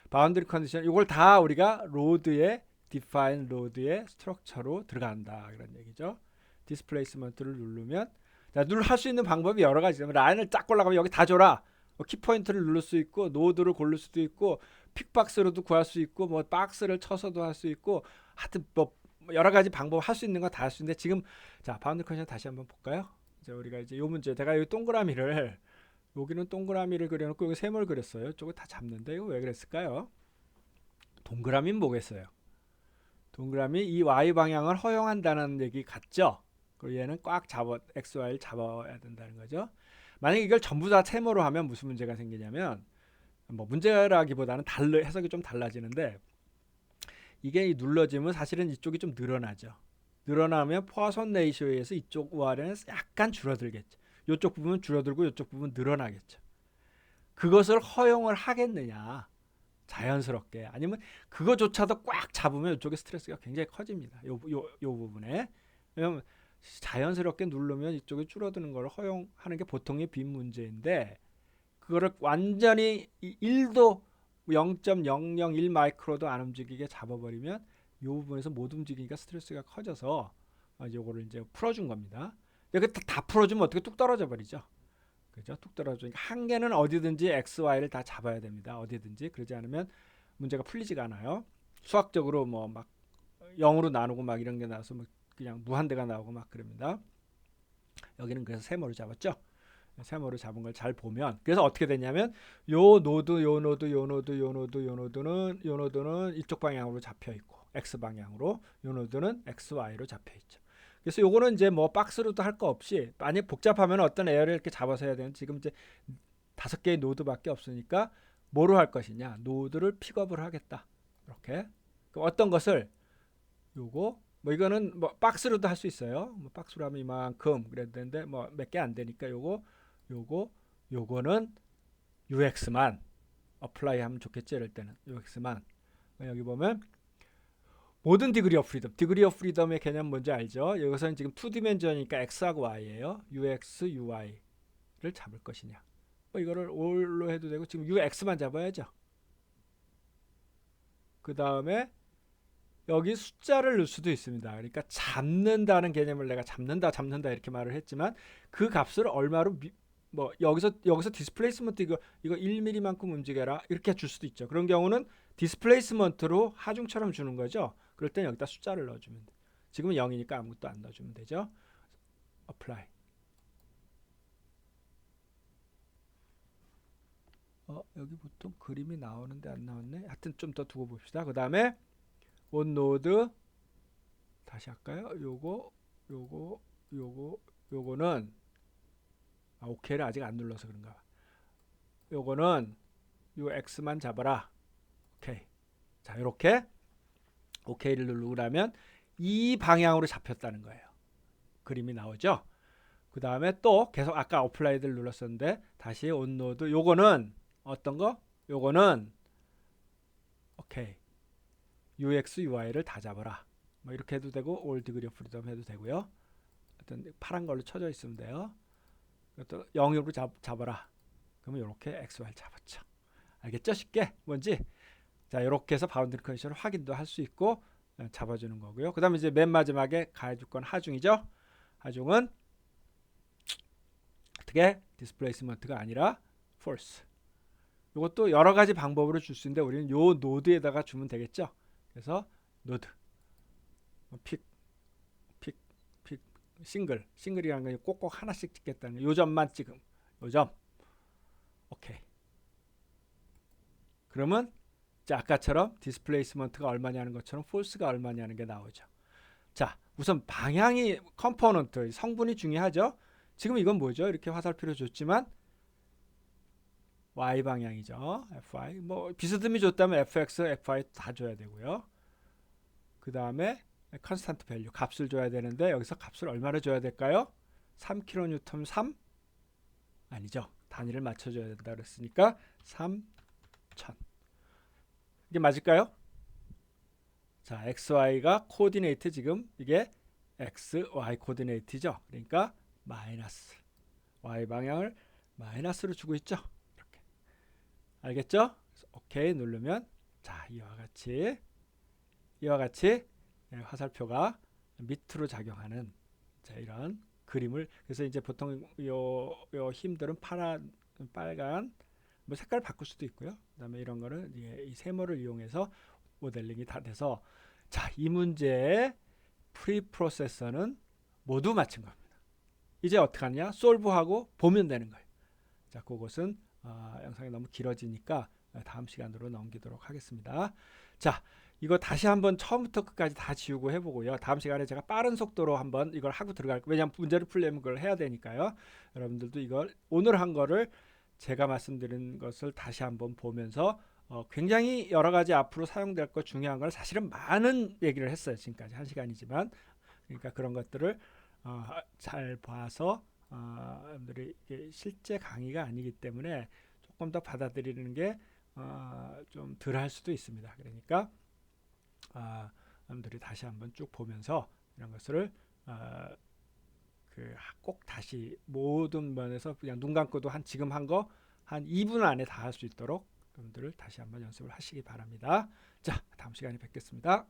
바운더리 컨디션 요걸 다 우리가 로드에 define 로드의 스트럭처로 들어간다 그런 얘기죠. 디스플레이스먼트를 누르면 할 수 있는 방법이 여러 가지. 라인을 쫙 골라가면 여기 다 줘라. 키포인트를 누를 수 있고 노드를 고를 수도 있고 픽박스로도 구할 수 있고 박스를 쳐서도 할 수 있고 하여튼 여러 가지 방법 할 수 있는 거 다 할 수 있는데 지금 자 바운더리 컨디션 다시 한번 볼까요? 이제 우리가 이제 요 문제 내가 이 동그라미를 여기는 동그라미를 그려놓고 여기 세모를 그렸어요. 이쪽을 다 잡는데 이거 왜 그랬을까요? 동그라미는 뭐겠어요? 동그라미 이 y 방향을 허용한다는 얘기 같죠? 그리고 얘는 꽉 잡아 x, y를 잡아야 된다는 거죠. 만약 이걸 전부 다 세모로 하면 무슨 문제가 생기냐면 뭐 문제라기보다는 해석이 좀 달라지는데 이게 눌러지면 사실은 이쪽이 좀 늘어나죠. 늘어나면 포화손 레이쇼에 의해서 이쪽 우아래는 약간 줄어들겠죠. 이쪽 부분 줄어들고 이쪽 부분 늘어나겠죠. 그것을 허용을 하겠느냐 자연스럽게 아니면 그거조차도 꽉 잡으면 이쪽에 스트레스가 굉장히 커집니다. 요 부분에 왜냐면 자연스럽게 누르면 이쪽에 줄어드는 걸 허용하는 게 보통의 빈 문제인데 그거를 완전히 1도 0.001 마이크로도 안 움직이게 잡아버리면 이 부분에서 못 움직이니까 스트레스가 커져서 요거를 이제 풀어준 겁니다. 이거 다 풀어주면 어떻게 뚝 떨어져 버리죠. 그죠? 뚝 떨어지니까 한계는 어디든지 x, y를 다 잡아야 됩니다. 어디든지 그러지 않으면 문제가 풀리지가 않아요. 수학적으로 뭐 막 0으로 나누고 막 이런 게 나와서 뭐 그냥 무한대가 나오고 막 그럽니다. 여기는 그래서 세모를 잡았죠. 세모를 잡은 걸 잘 보면 그래서 어떻게 됐냐면 요 노드 요 노드는 이쪽 방향으로 잡혀 있고 x 방향으로 요 노드는 x, y로 잡혀 있죠. 그래서 요거는 이제 뭐 박스로도 할 거 없이 만약 복잡하면 어떤 에어를 이렇게 잡아서 해야 되는 지금 이제 5개의 노드밖에 없으니까 뭐로 할 것이냐 노드를 픽업을 하겠다 이렇게 어떤 것을 요거 뭐 이거는 뭐 박스로도 할 수 있어요. 뭐 박스로 하면 이만큼 그래도 되는데 뭐 몇 개 안 되니까 요거는 UX만 어플라이 하면 좋겠지 이럴 때는 UX만 여기 보면 모든 디그리 오브 프리덤의 개념 뭔지 알죠? 여기서는 지금 2디멘전이니까 X하고 Y예요. UX, UY를 잡을 것이냐 뭐 이거를 all로 해도 되고 지금 UX만 잡아야죠. 그 다음에 여기 숫자를 넣을 수도 있습니다. 그러니까 잡는다는 개념을 내가 잡는다 이렇게 말을 했지만 그 값을 얼마로 뭐 여기서 디스플레이스먼트 이거 1mm만큼 움직여라 이렇게 줄 수도 있죠. 그런 경우는 디스플레이스먼트로 하중처럼 주는 거죠. 그럴 땐 여기다 숫자를 넣어주면 돼. 지금은 0이니까 아무것도 안 넣어주면 되죠. apply. 여기 보통 그림이 나오는데 안 나왔네. 하여튼 좀 더 두고 봅시다. 그 다음에 on node 다시 할까요? 요거는 오케이를 아직 안 눌러서 그런가 봐. 요거는 요 x만 잡아라. 오케이. 자, 이렇게 오케이를 누르고 나면 이 방향으로 잡혔다는 거예요. 그림이 나오죠? 그 다음에 또 계속 아까 어플라이드를 눌렀었는데 다시 온노드 요거는 어떤 거? 요거는 오케이. UX, UI를 다 잡아라. 뭐 이렇게 해도 되고 올 디그리 오브 프리덤 해도 되고요. 어떤 파란 걸로 쳐져 있으면 돼요. 또 0으로 잡아라. 그러면 이렇게 XY를 잡았죠. 알겠죠? 쉽게 뭔지. 자, 이렇게 해서 바운드리 컨디션을 확인도 할 수 있고 잡아주는 거고요. 그 다음에 이제 맨 마지막에 가해줄 건 하중이죠. 하중은 어떻게 디스플레이스먼트가 아니라 force. 이것도 여러 가지 방법으로 줄 수 있는데 우리는 요 노드에다가 주면 되겠죠. 그래서 노드 픽 싱글이라는 건 꼭꼭 하나씩 찍겠다는 거. 요 점만 찍음. 요 점. 오케이. 그러면 자, 아까처럼 디스플레이스먼트가 얼마냐는 것처럼 force가 얼마냐는 게 나오죠. 자, 우선 방향이 컴포넌트 성분이 중요하죠. 지금 이건 뭐죠? 이렇게 화살표로 줬지만 y 방향이죠. fy 뭐 비스듬히 줬다면 fx, fy 다 줘야 되고요. 그 다음에 컨스탄트 밸류 값을 줘야 되는데 여기서 값을 얼마로 줘야 될까요? 3kN 3 아니죠. 단위를 맞춰줘야 된다 그랬으니까 3000 이게 맞을까요? 자, XY가 코디네이트 지금 이게 XY 코디네이트죠. 그러니까 마이너스 Y 방향을 마이너스로 주고 있죠. 이렇게 알겠죠? 오케이 누르면 자 이와 같이 화살표가 밑으로 작용하는 자 이런 그림을 그래서 이제 보통 요 힘들은 파란 빨간 뭐 색깔 바꿀 수도 있고요. 그다음에 이런 거는 이 세모를 이용해서 모델링이 다 돼서 자, 이 문제의 프리프로세서는 모두 맞춘 겁니다. 이제 어떻게 하느냐? 솔브하고 보면 되는 거예요. 자, 그것은 영상이 너무 길어지니까 다음 시간으로 넘기도록 하겠습니다. 자, 이거 다시 한번 처음부터 끝까지 다 지우고 해보고요. 다음 시간에 제가 빠른 속도로 한번 이걸 하고 들어갈 거예요. 왜냐하면 문제를 풀려면 그걸 해야 되니까요. 여러분들도 이걸 오늘 한 거를 제가 말씀드린 것을 다시 한번 보면서 굉장히 여러 가지 앞으로 사용될 것 중요한 걸 사실은 많은 얘기를 했어요. 지금까지 한 시간이지만 그러니까 그런 것들을 잘 봐서 여러분들이 실제 강의가 아니기 때문에 조금 더 받아들이는 게 좀 덜 할 수도 있습니다. 그러니까 여러분들이 다시 한번 쭉 보면서 이런 것을 꼭 다시 모든 면에서 그냥 눈 감고도 지금 한 거 한 2분 안에 다 할 수 있도록 여러분들을 다시 한번 연습을 하시기 바랍니다. 자, 다음 시간에 뵙겠습니다.